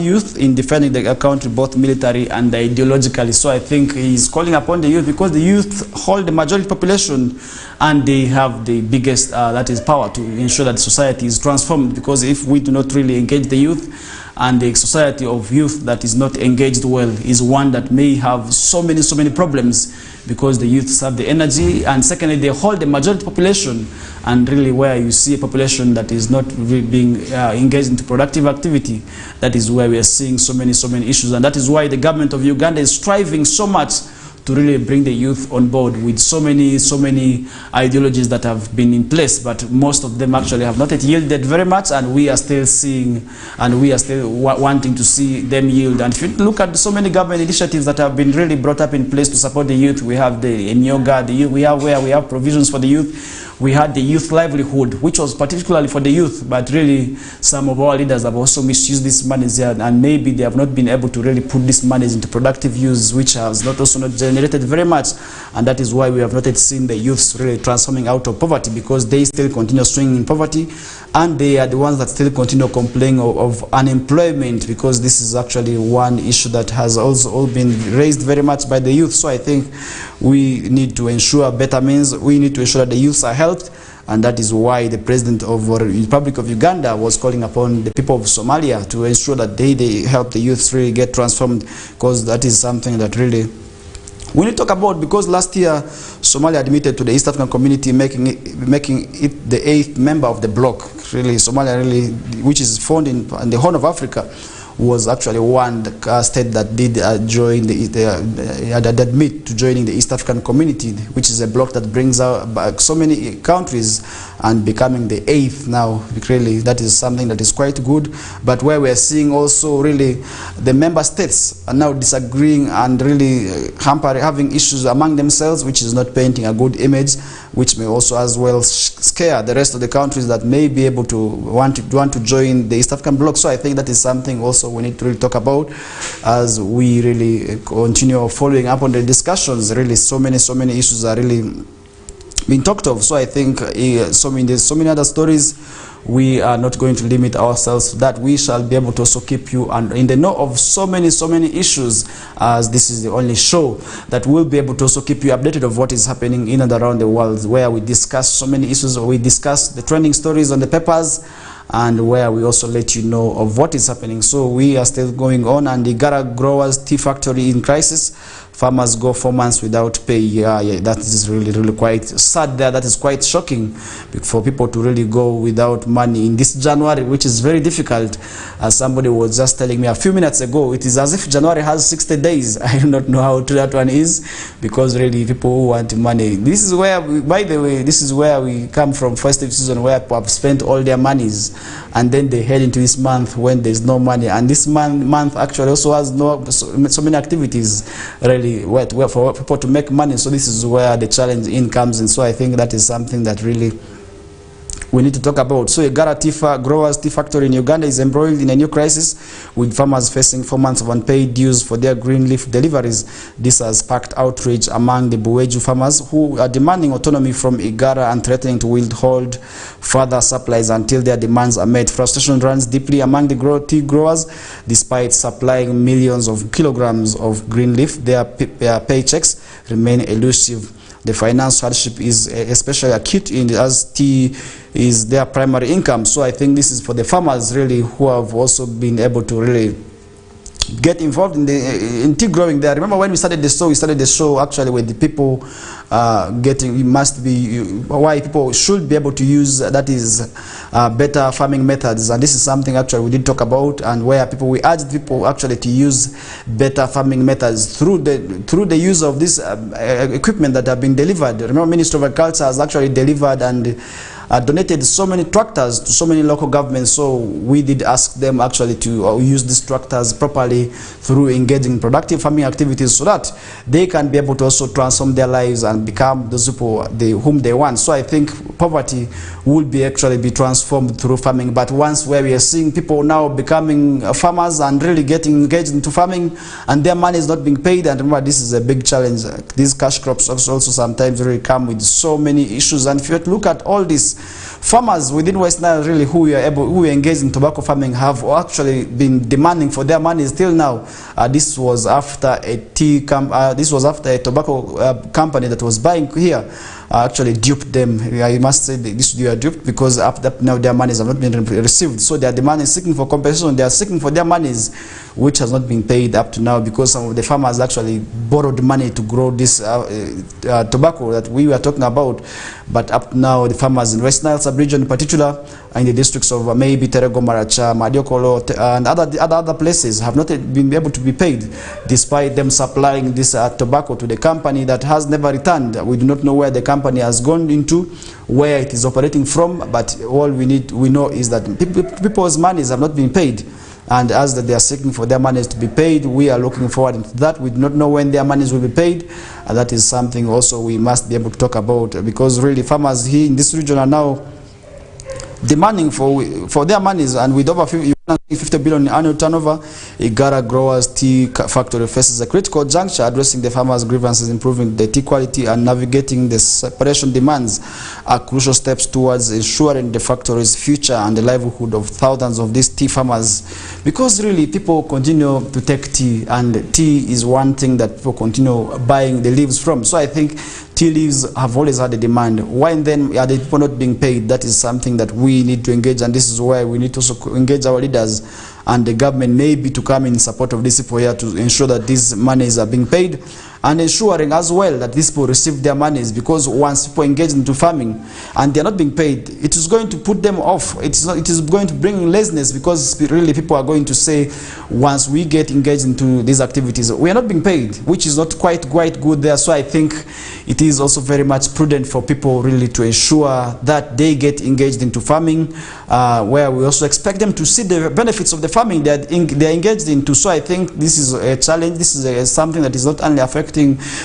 youth in defending the country, both military and ideologically. So I think he's calling upon the youth, because the youth hold the majority population and they have the biggest that is power to ensure that society is transformed. Because if we do not really engage the youth, and the society of youth that is not engaged well is one that may have so many problems, because the youths have the energy, and secondly they hold the majority population, and really where you see a population that is not really being engaged into productive activity, that is where we are seeing so many issues. And that is why the government of Uganda is striving so much to really bring the youth on board with so many ideologies that have been in place, but most of them actually have not yet yielded very much, and we are still seeing, and we are still wanting to see them yield. And if you look at so many government initiatives that have been really brought up in place to support the youth, we have the Enyoga, we have provisions for the youth. We had the youth livelihood, which was particularly for the youth, but really some of our leaders have also misused this money here, and maybe they have not been able to really put this money into productive use, which has not generated very much. And that is why we have not yet seen the youths really transforming out of poverty, because they still continue swinging in poverty, and they are the ones that still continue complaining of unemployment, because this is actually one issue that has also all been raised very much by the youth. So I think we need to ensure better means. We need to ensure that the youths are helped, and that is why the president of the Republic of Uganda was calling upon the people of Somalia to ensure that they help the youths really get transformed, because that is something that really we need to talk about. Because last year Somalia admitted to the East African Community, making it the 8th member of the bloc. Really, Somalia, really, which is found in the Horn of Africa, was actually one state that did join admit to joining the East African Community, which is a bloc that brings out so many countries, and becoming the 8th now. Really, that is something that is quite good. But where we are seeing also really the member states are now disagreeing and really having issues among themselves, which is not painting a good image, which may also as well scare the rest of the countries that may be able to want to join the East African bloc. So I think that is something also we need to really talk about as we really continue following up on the discussions. Really, so many issues are really being talked of. So I think there's so many other stories. We are not going to limit ourselves to that. We shall be able to also keep you in the know of so many issues, as this is the only show that will be able to also keep you updated of what is happening in and around the world, where we discuss so many issues. We discuss the trending stories on the papers, and where we also let you know of what is happening. So we are still going on, and the Gara Growers Tea Factory in crisis. Farmers go 4 months without pay. Yeah, that is really quite sad there. That is quite shocking for people to really go without money in this January, which is very difficult. As somebody was just telling me a few minutes ago, it is as if January has 60 days. I do not know how true that one is, because really people who want money. This is where, by the way, this is where we come from, festive season, where people have spent all their monies, and then they head into this month when there's no money. And this month actually also has so many activities really where for people to make money. So this is where the challenge comes in. So I think that is something that really we need to talk about. So a Gara Growers Tea Factory in Uganda is embroiled in a new crisis, with farmers facing 4 months of unpaid dues for their green leaf deliveries. This has sparked outrage among the Buweju farmers, who are demanding autonomy from Igara and threatening to withhold further supplies until their demands are met. Frustration runs deeply among the tea growers. Despite supplying millions of kilograms of green leaf, their paychecks remain elusive. the financial hardship is especially acute as tea is their primary income. So I think this is for the farmers really who have also been able to really get involved in tea growing there. Remember when we started the show actually with the people why people should be able to use, that is better farming methods, and this is something actually we did talk about, and where we urged people actually to use better farming methods through the use of this equipment that have been delivered. Remember, Ministry of Agriculture has actually delivered and donated so many tractors to so many local governments, so we did ask them actually to use these tractors properly through engaging productive farming activities so that they can be able to also transform their lives and become those people whom they want. So I think poverty will actually be transformed through farming. But once where we are seeing people now becoming farmers and really getting engaged into farming and their money is not being paid, and remember this is a big challenge. These cash crops also sometimes really come with so many issues, and if you look at all this, farmers within West Nile really who are engaged in tobacco farming have actually been demanding for their money still now. This was after a tobacco company that was buying here actually duped them. I must say they are duped, because after now their monies have not been received. So they are demanding, seeking for compensation. They are seeking for their monies, which has not been paid up to now, because some of the farmers actually borrowed money to grow this tobacco that we were talking about. But up to now, the farmers in West Nile sub-region in particular, and the districts of maybe Terego, Maracha, Madiokolo, and other places have not been able to be paid, despite them supplying this tobacco to the company that has never returned. We do not know where the company has gone into, where it is operating from, but all we know is that people's monies have not been paid. And as that they are seeking for their monies to be paid, we are looking forward to that. We do not know when their monies will be paid, and that is something also we must be able to talk about, because really farmers here in this region are now demanding for their monies, and with over 50 billion annual turnover, Igara Growers Tea Factory faces a critical juncture, addressing the farmers' grievances, improving the tea quality, and navigating the separation demands are crucial steps towards ensuring the factory's future and the livelihood of thousands of these tea farmers. Because really people continue to take tea, and tea is one thing that people continue buying the leaves from. So I think tea leaves have always had a demand. Why then are the people not being paid? That is something that we need to engage, and this is where we need to also engage our leaders and the government maybe to come in support of these people here to ensure that these monies are being paid, and ensuring as well that these people receive their monies, because once people engage into farming and they are not being paid, it is going to put them off. It is going to bring laziness, because really people are going to say, once we get engaged into these activities, we are not being paid, which is not quite good there. So I think it is also very much prudent for people really to ensure that they get engaged into farming, where we also expect them to see the benefits of the farming they are engaged into. So I think this is a challenge. This is something that is not only affecting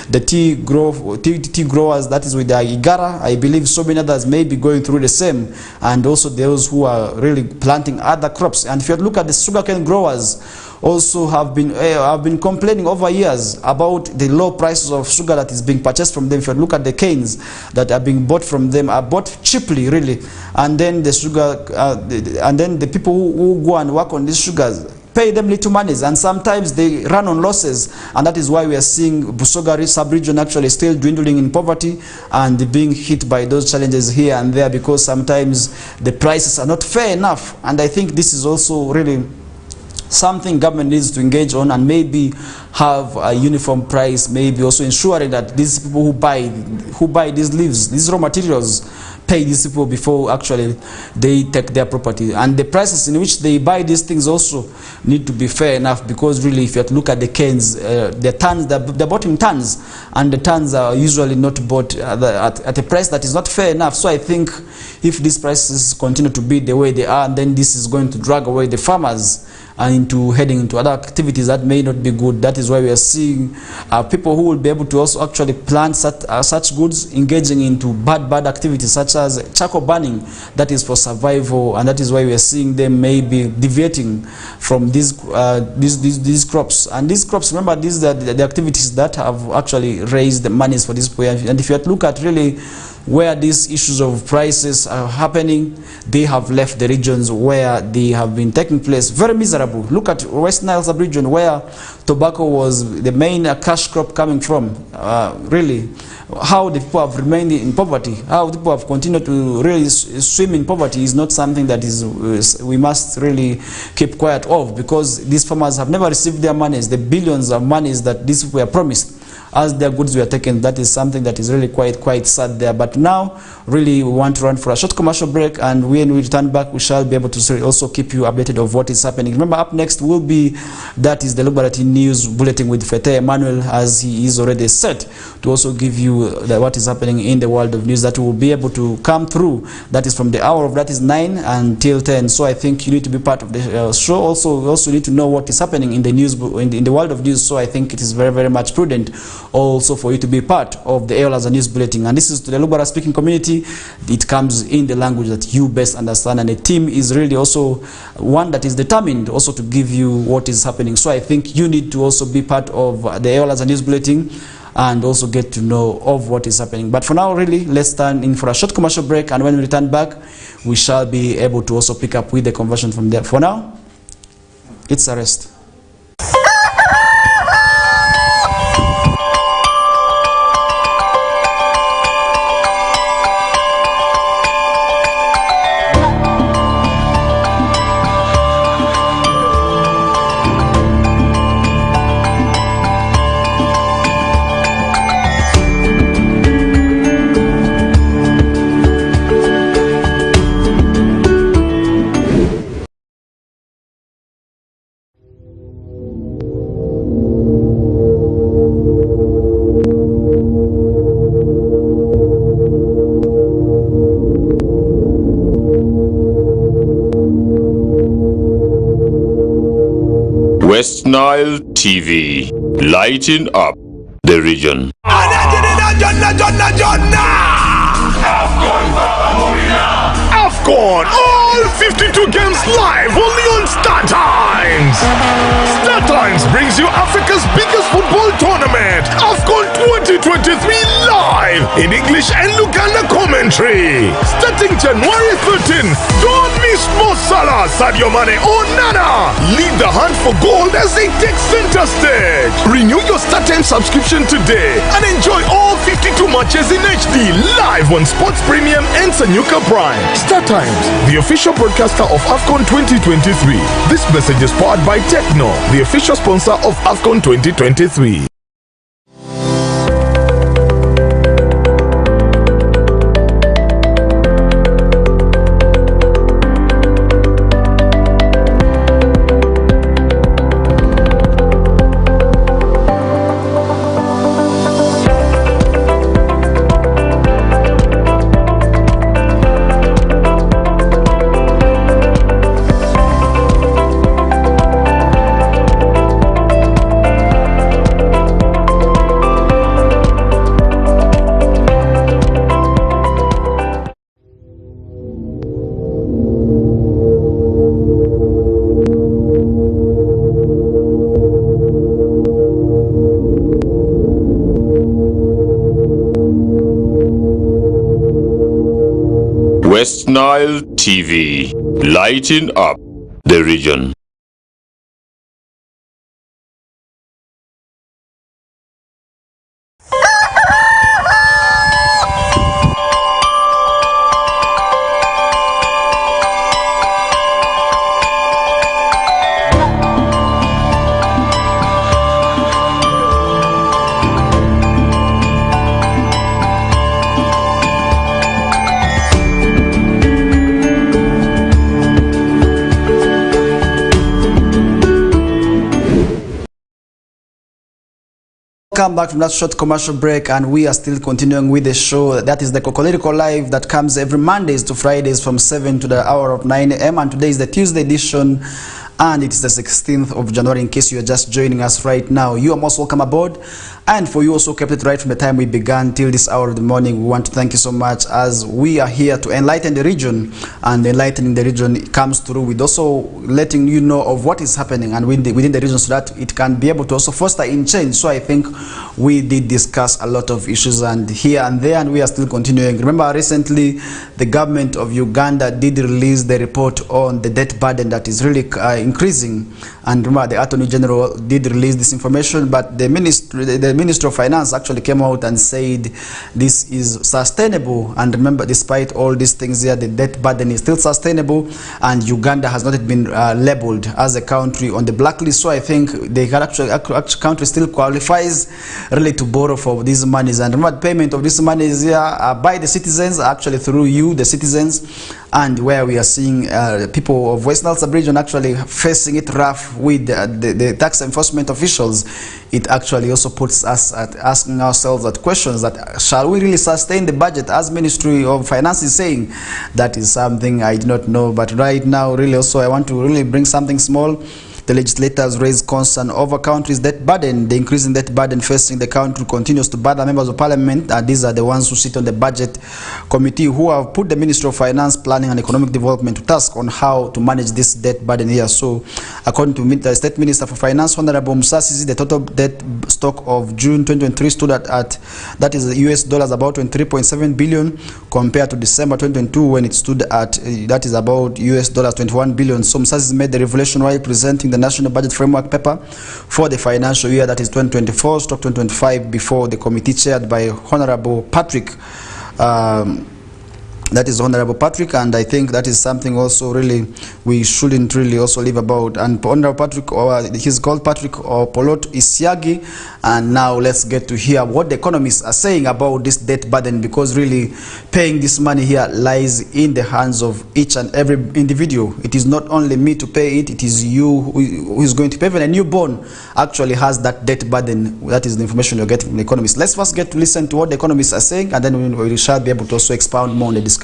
the tea growers, that is with the Igara. I believe so many others may be going through the same, and also those who are really planting other crops. And if you look at the sugarcane growers, also have been complaining over years about the low prices of sugar that is being purchased from them. If you look at the canes that are being bought from them, are bought cheaply really, and then the sugar and then the people who go and work on these sugars pay them little monies, and sometimes they run on losses, and that is why we are seeing Busogari sub-region actually still dwindling in poverty and being hit by those challenges here and there, because sometimes the prices are not fair enough. And I think this is also really something government needs to engage on, and maybe have a uniform price, maybe also ensuring that these people who buy these leaves, these raw materials, pay these people before actually they take their property. And the prices in which they buy these things also need to be fair enough, because really if you look at the canes, the tons, they're bought in tons, and the tons are usually not bought at a price that is not fair enough. So I think if these prices continue to be the way they are, then this is going to drag away the farmers and into heading into other activities that may not be good. That is why we are seeing people who will be able to also actually plant such goods engaging into bad activities such as charcoal burning, that is for survival, and that is why we are seeing them maybe deviating from these crops. And these crops, remember, these are the activities that have actually raised the monies for this people. And if you look at really where these issues of prices are happening, they have left the regions where they have been taking place very miserable. Look at West Nile sub-region, where tobacco was the main cash crop coming from, really. how the people have remained in poverty, how the people have continued to really swim in poverty is not something that we must really keep quiet of, because these farmers have never received their monies, the billions of monies that these people were promised as their goods were taken. That is something that is really quite sad there. But now really we want to run for a short commercial break, and when we return back we shall be able to also keep you updated of what is happening. Remember, up next will be, that is the Liberty News Bulletin with Fete Emmanuel, as he is already set to also give you what is happening in the world of news. That will be able to come through. That is from the hour of, that is 9 until 10. So I think you need to be part of the show. Also, we also need to know what is happening in the news, in the world of news. So I think it is very much prudent also for you to be part of the Eolaza News Bulletin. And this is to the Lugara speaking community. It comes in the language that you best understand, and the team is really also one that is determined also to give you what is happening. So I think you need to also be part of the Eolaza News Bulletin and also get to know of what is happening. But for now, really, let's stand in for a short commercial break, and when we return back, we shall be able to also pick up with the conversion from there. For now, it's a rest. West Nile TV, lighting up the region. AFCON, all 52 games live only on StarTimes. StarTimes brings you Africa's biggest football tournament, AFCON 2023 live in English and Luganda commentary. Starting January 13th, don't miss Mo Salah, Sadio Mane or Nana. Lead the hunt for gold as they take center stage. Renew your StarTimes subscription today and enjoy all 52 matches in HD live on Sports Premium and Sanyuka Prime. StarTimes, the official broadcaster of AFCON 2023. This message is powered by Techno, the official sponsor of AFCON 2023. West Nile TV, lighting up the region. Welcome back from that short commercial break, and we are still continuing with the show. That is the Kokoliriko Live that comes every Mondays to Fridays from 7 to the hour of 9 a.m. and today is the Tuesday edition, and it's the 16th of January. In case you are just joining us right now, you are most welcome aboard. And for you also kept it right from the time we began till this hour of the morning, we want to thank you so much, as we are here to enlighten the region, and enlightening the region comes through with also letting you know of what is happening and within the region, so that it can be able to also foster in change. So I think we did discuss a lot of issues and here and there, and we are still continuing. Remember, recently the government of Uganda did release the report on the debt burden that is really increasing, and remember the Attorney General did release this information, but the Ministry of Finance actually came out and said this is sustainable. And remember, despite all these things here, the debt burden is still sustainable, and Uganda has not been labeled as a country on the blacklist. So I think the country still qualifies really to borrow for these monies. And remember, payment of these monies here by the citizens, actually through you, the citizens, and where we are seeing people of West Nile sub-region actually facing it rough with the tax enforcement officials. It actually also puts us at asking ourselves that questions that shall we really sustain the budget, as Ministry of Finance is saying? That is something I do not know. But right now, really also I want to really bring something small. The legislators raised concern over country's debt burden. The increasing debt burden facing the country continues to bother members of parliament. These are the ones who sit on the budget committee, who have put the Ministry of Finance, Planning and Economic Development to task on how to manage this debt burden here. So, according to the State Minister for Finance, Honorable Musasizi, the total debt stock of June 2023 stood at that is US dollars about 23.7 billion compared to December 2022 when it stood at that is about US dollars 21 billion. So Musasizi made the revelation while presenting the National Budget Framework paper for the financial year that is 2024/2025 before the committee chaired by Honorable Patrick. That is Honorable Patrick, and I think that is something also really we shouldn't really also leave about. And Honorable Patrick, or he's called Patrick or Polot Isiagi. And now let's get to hear what the economists are saying about this debt burden, because really paying this money here lies in the hands of each and every individual. It is not only me to pay it, it is you who is going to pay. Even a newborn actually has that debt burden. That is the information you're getting from the economists. Let's first get to listen to what the economists are saying, and then we shall be able to also expound more on the discussions.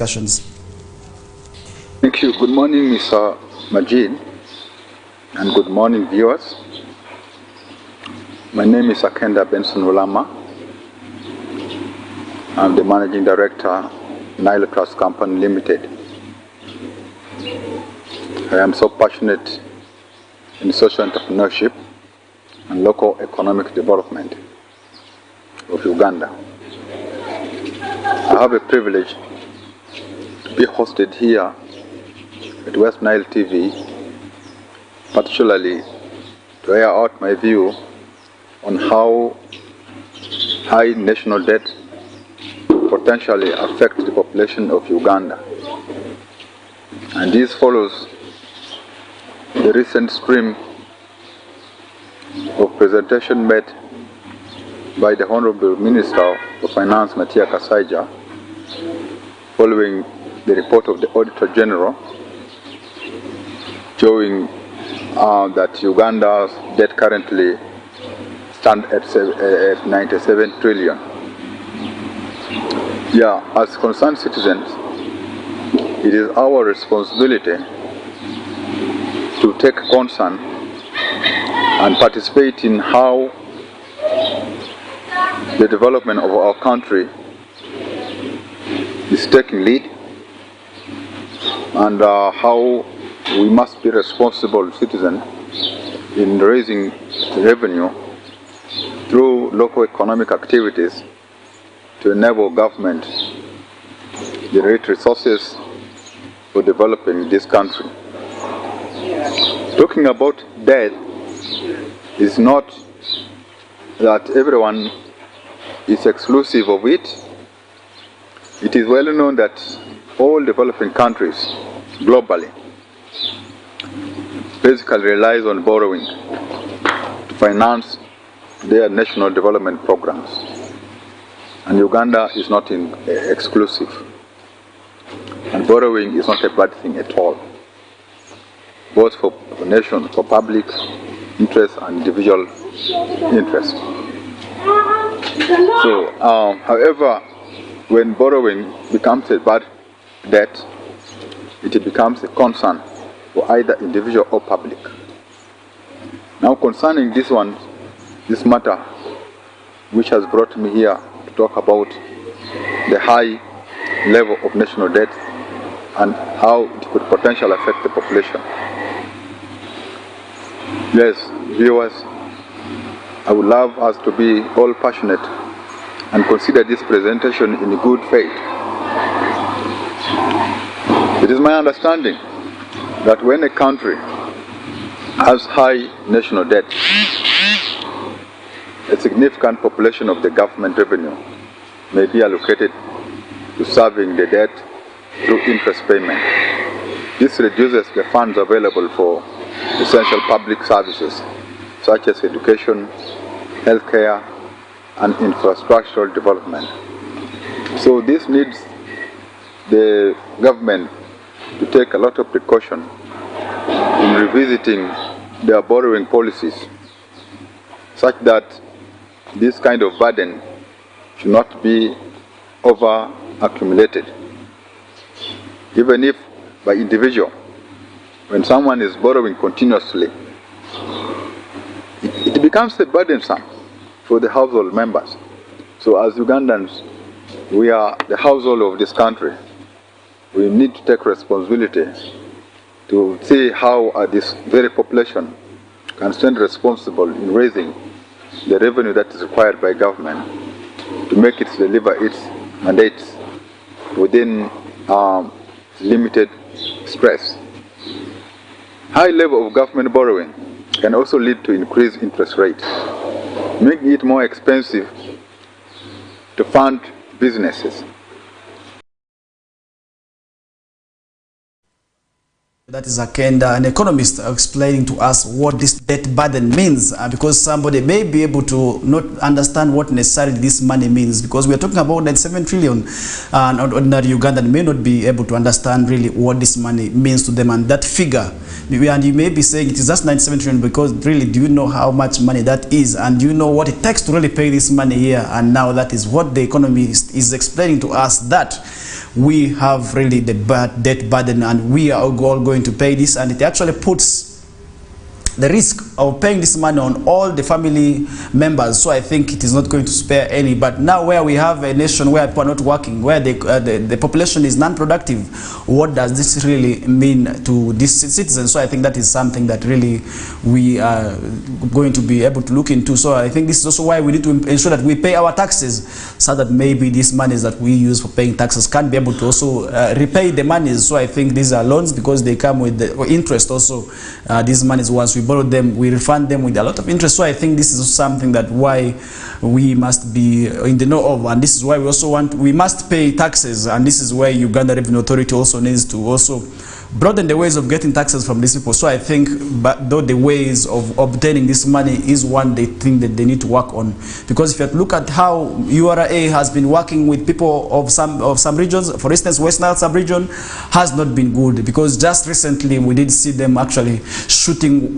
Thank you. Good morning, Mr. Majid, and good morning, viewers. My name is Akenda Benson Ulama. I'm the Managing Director, Nile Trust Company Limited. I am so passionate in social entrepreneurship and local economic development of Uganda. I have a privilege to be hosted here at West Nile TV, particularly to air out my view on how high national debt potentially affects the population of Uganda. And this follows the recent stream of presentation made by the Honorable Minister of Finance, Matia Kasaija, following the report of the Auditor General showing that Uganda's debt currently stands at 97 trillion. Yeah, as concerned citizens, it is our responsibility to take concern and participate in how the development of our country is taking lead, and how we must be responsible citizens in raising revenue through local economic activities to enable government to generate resources for developing this country. Talking about debt is not that everyone is exclusive of it. It is well known that all developing countries globally basically relies on borrowing to finance their national development programs. And Uganda is not exclusive. And borrowing is not a bad thing at all, both for nation, for public interest and individual interest. So, however, when borrowing becomes a bad debt, it becomes a concern for either individual or public. Now, concerning this matter, which has brought me here to talk about the high level of national debt and how it could potentially affect the population. Yes, viewers, I would love us to be all passionate and consider this presentation in good faith. It is my understanding that when a country has high national debt, a significant population of the government revenue may be allocated to serving the debt through interest payment. This reduces the funds available for essential public services such as education, healthcare, and infrastructural development. So this needs the government to take a lot of precaution in revisiting their borrowing policies such that this kind of burden should not be over accumulated. Even if by individual, when someone is borrowing continuously, it becomes a burdensome for the household members. So as Ugandans, we are the household of this country. We need to take responsibility to see how this very population can stand responsible in raising the revenue that is required by government to make it deliver its mandates within limited stress. High level of government borrowing can also lead to increased interest rates, making it more expensive to fund businesses. That is Akenda, an economist, explaining to us what this debt burden means, because somebody may be able to not understand what necessarily this money means, because we are talking about 97 trillion, and ordinary Ugandan may not be able to understand really what this money means to them, and that figure, and you may be saying it is just 97 trillion, because really, do you know how much money that is, and do you know what it takes to really pay this money here? And now that is what the economist is explaining to us, that we have really the debt burden, and we are all going to pay this, and it actually puts the risk of paying this money on all the family members. So I think it is not going to spare any. But now where we have a nation where people are not working, where the population is non-productive, what does this really mean to these citizens? So I think that is something that really we are going to be able to look into. So I think this is also why we need to ensure that we pay our taxes, so that maybe these monies that we use for paying taxes can be able to also repay the monies. So I think these are loans, because they come with the interest also. These monies, once we borrow them, we refund them with a lot of interest. So I think this is something that why we must be in the know of, and this is why we also we must pay taxes, and this is where Uganda Revenue Authority also needs to also broaden the ways of getting taxes from these people. So I think, but though the ways of obtaining this money is one they think that they need to work on, because if you look at how URA has been working with people of some regions, for instance, West Nile sub-region has not been good, because just recently we did see them actually shooting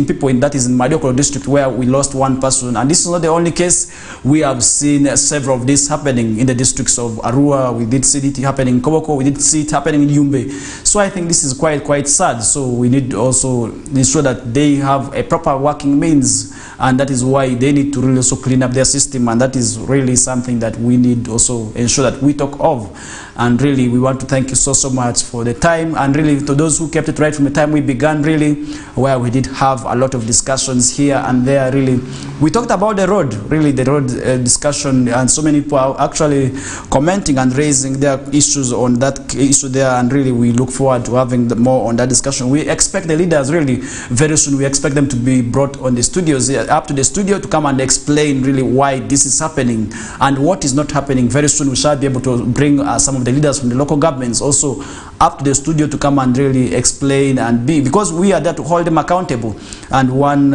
people that is in Madiokoro district, where we lost one person. And this is not the only case. We have seen several of this happening in the districts of Arua. We did see it happening in Koboko. We did see it happening in Yumbe. So I think this is quite sad. So we need to also ensure that they have a proper working means, and that is why they need to really also clean up their system, and that is really something that we need also ensure that we talk of. And really, we want to thank you so much for the time, and really to those who kept it right from the time we began, really, where we did have a lot of discussions here and there. Really, we talked about the road, really the road discussion, and so many people are actually commenting and raising their issues on that issue there, and really we look forward to having more on that discussion. We expect the leaders really very soon. We expect them to be brought on the studios, up to the studio, to come and explain really why this is happening and what is not happening. Very soon we shall be able to bring some of the leaders from the local governments also up to the studio to come and really explain, and because we are there to hold them accountable. And one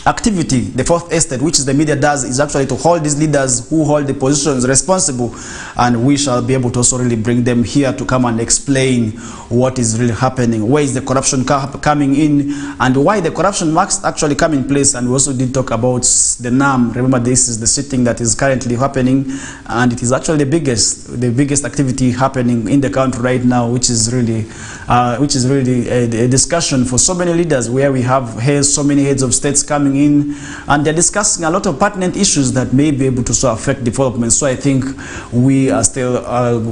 activity the fourth estate, which is the media, does is actually to hold these leaders who hold the positions responsible, and we shall be able to also really bring them here to come and explain what is really happening, where is the corruption coming in, and why the corruption must actually come in place. And we also did talk about the NAM. Remember, this is the sitting that is currently happening, and it is actually the biggest activity happening in the country right now, which is really a discussion for so many leaders, where we have so many heads of states coming in, and they're discussing a lot of pertinent issues that may be able to so affect development. So I think we are still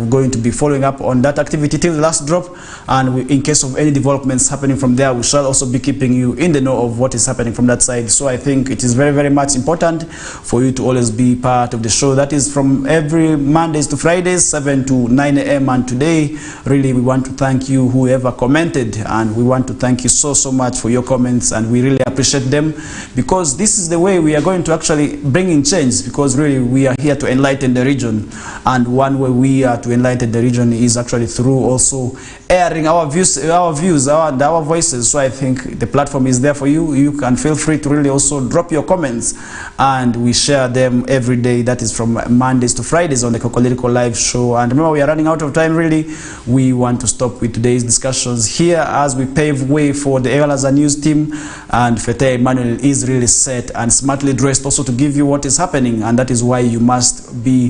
going to be following up on that activity till the last drop, and in case of any developments happening from there, we shall also be keeping you in the know of what is happening from that side. So I think it is very, very much important for you to always be part of the show. That is from every Mondays to Fridays, 7 to 9 a.m. And today, really, we want to thank you, whoever commented, and we want to thank you so much for your comments, and we really appreciate them, because this is the way we are going to actually bring in change, because really we are here to enlighten the region, and one way we are to enlighten the region is actually through also airing our views, our voices. So I think the platform is there for you. You can feel free to really also drop your comments, and we share them every day. That is from Mondays to Fridays on the Kokoliriko live show. And remember, we are running out of time. Really, we want to stop with today's discussions here as we pave way for the Ewalaza News team, and Fete Emmanuel is really set and smartly dressed also to give you what is happening, and that is why you must be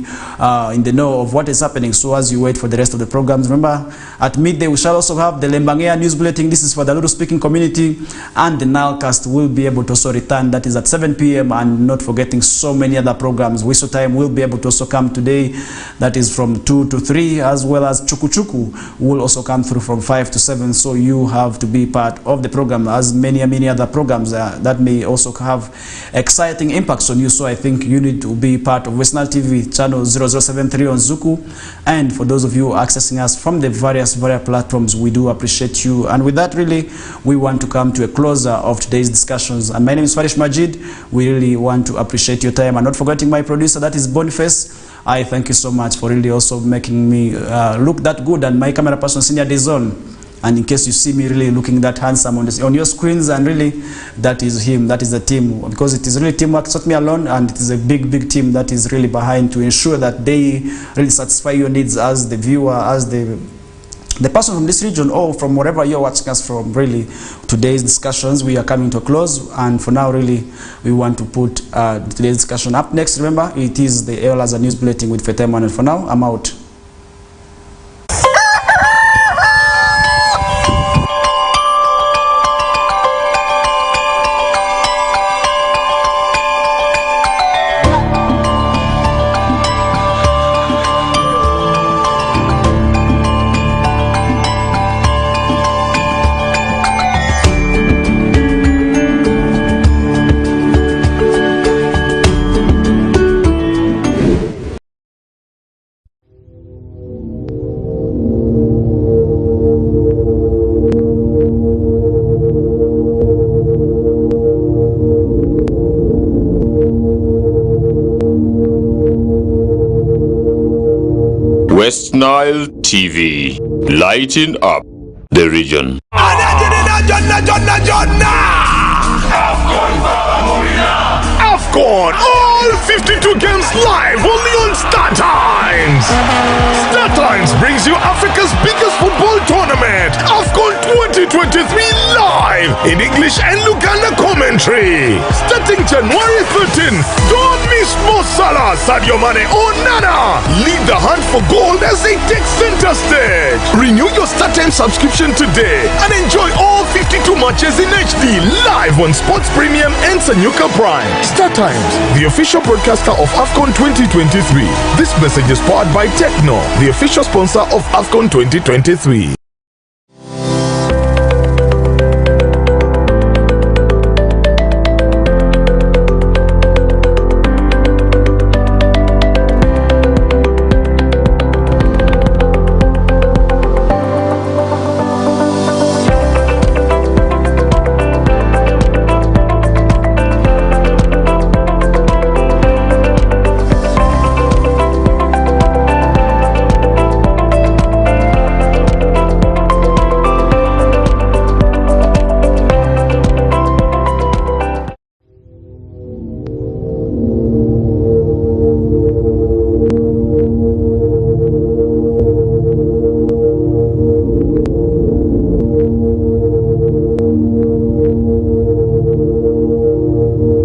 in the know of what is happening. So as you wait for the rest of the programs, remember at midday we shall also have the Lembangea News Bulletin. This is for the Lulu speaking community, and the Nilecast will be able to also return. That is at 7 p.m. and not forgetting so many other programs. Whistle Time will be able to also come today. That is from 2 to 3, as well as Chuku Chuku will also come through from 5 to 7. So you have to be part of the program, as many other programs that may also have exciting impacts on you. So I think you need to be part of West Nile TV channel 0073 on Zuku. And for those of you accessing us from the various platforms, we do appreciate you. And with that, really, we want to come to a closer of today's discussions. And my name is Farish Majid. We really want to appreciate your time, and not forgetting my producer, that is Boniface. I thank you so much for really also making me look that good, and my camera person, Senior Dizon. And in case you see me really looking that handsome on your screens, and really that is him, that is the team, because it is really teamwork. It's not me alone, and it is a big team that is really behind to ensure that they really satisfy your needs as the viewer, as the person from this region, or from wherever you're watching us from. Really, today's discussions, we are coming to a close, and for now, really, we want to put today's discussion up next. Remember, it is the Ewalaza News Bulletin with Fete Emmanuel. For now, I'm out. West Nile TV, lighting up the region. AFCON, all 52 games live only on StarTimes. StarTimes brings you Africa's biggest football tournament, AFCON 2023, live in English and Luganda commentary. Starting January 13, don't miss Mo Salah, Sadio Mane or Nana. Lead the hunt for gold as they take center stage. Renew your StarTimes subscription today and enjoy all 52 matches in HD live on Sports Premium and Sanyuka Prime. StarTimes, the official broadcaster of AFCON 2023. This message is powered by Techno, the official sponsor of AFCON 2023.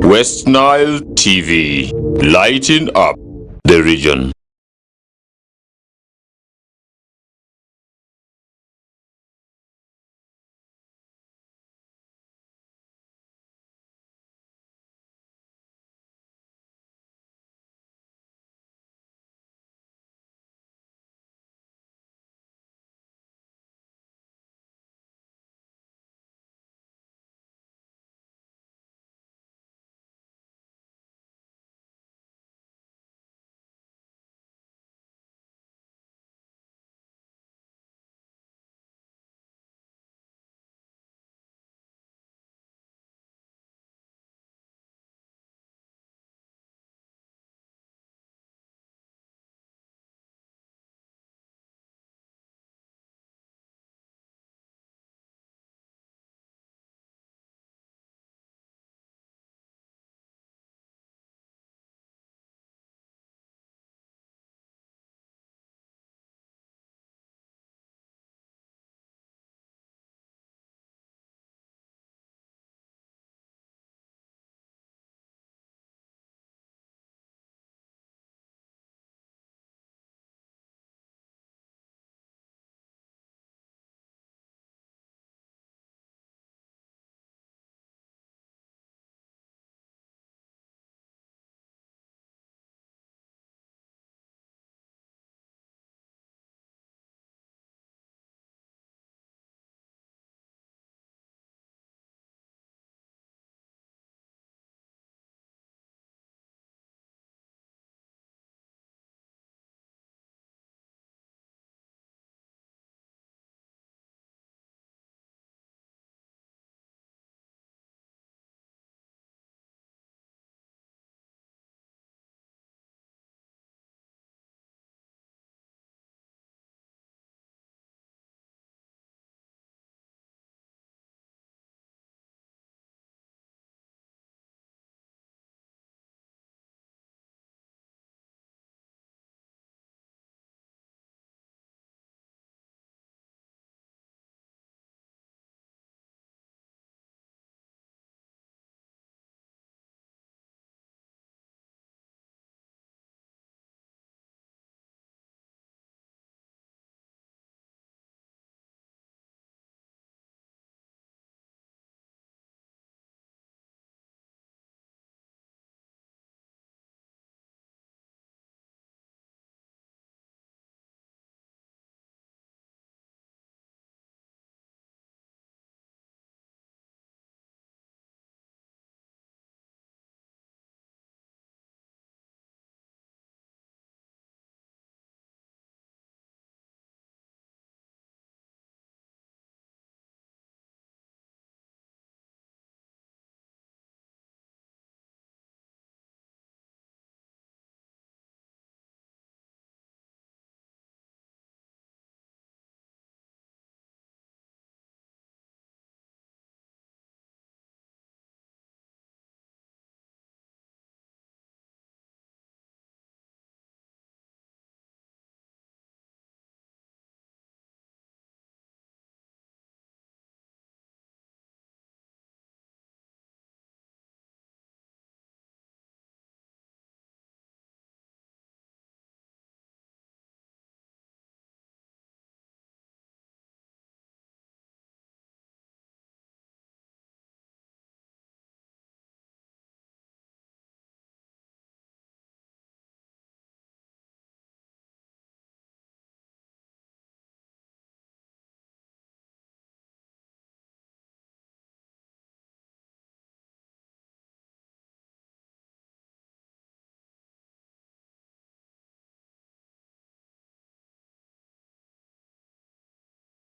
West Nile TV, lighting up the region.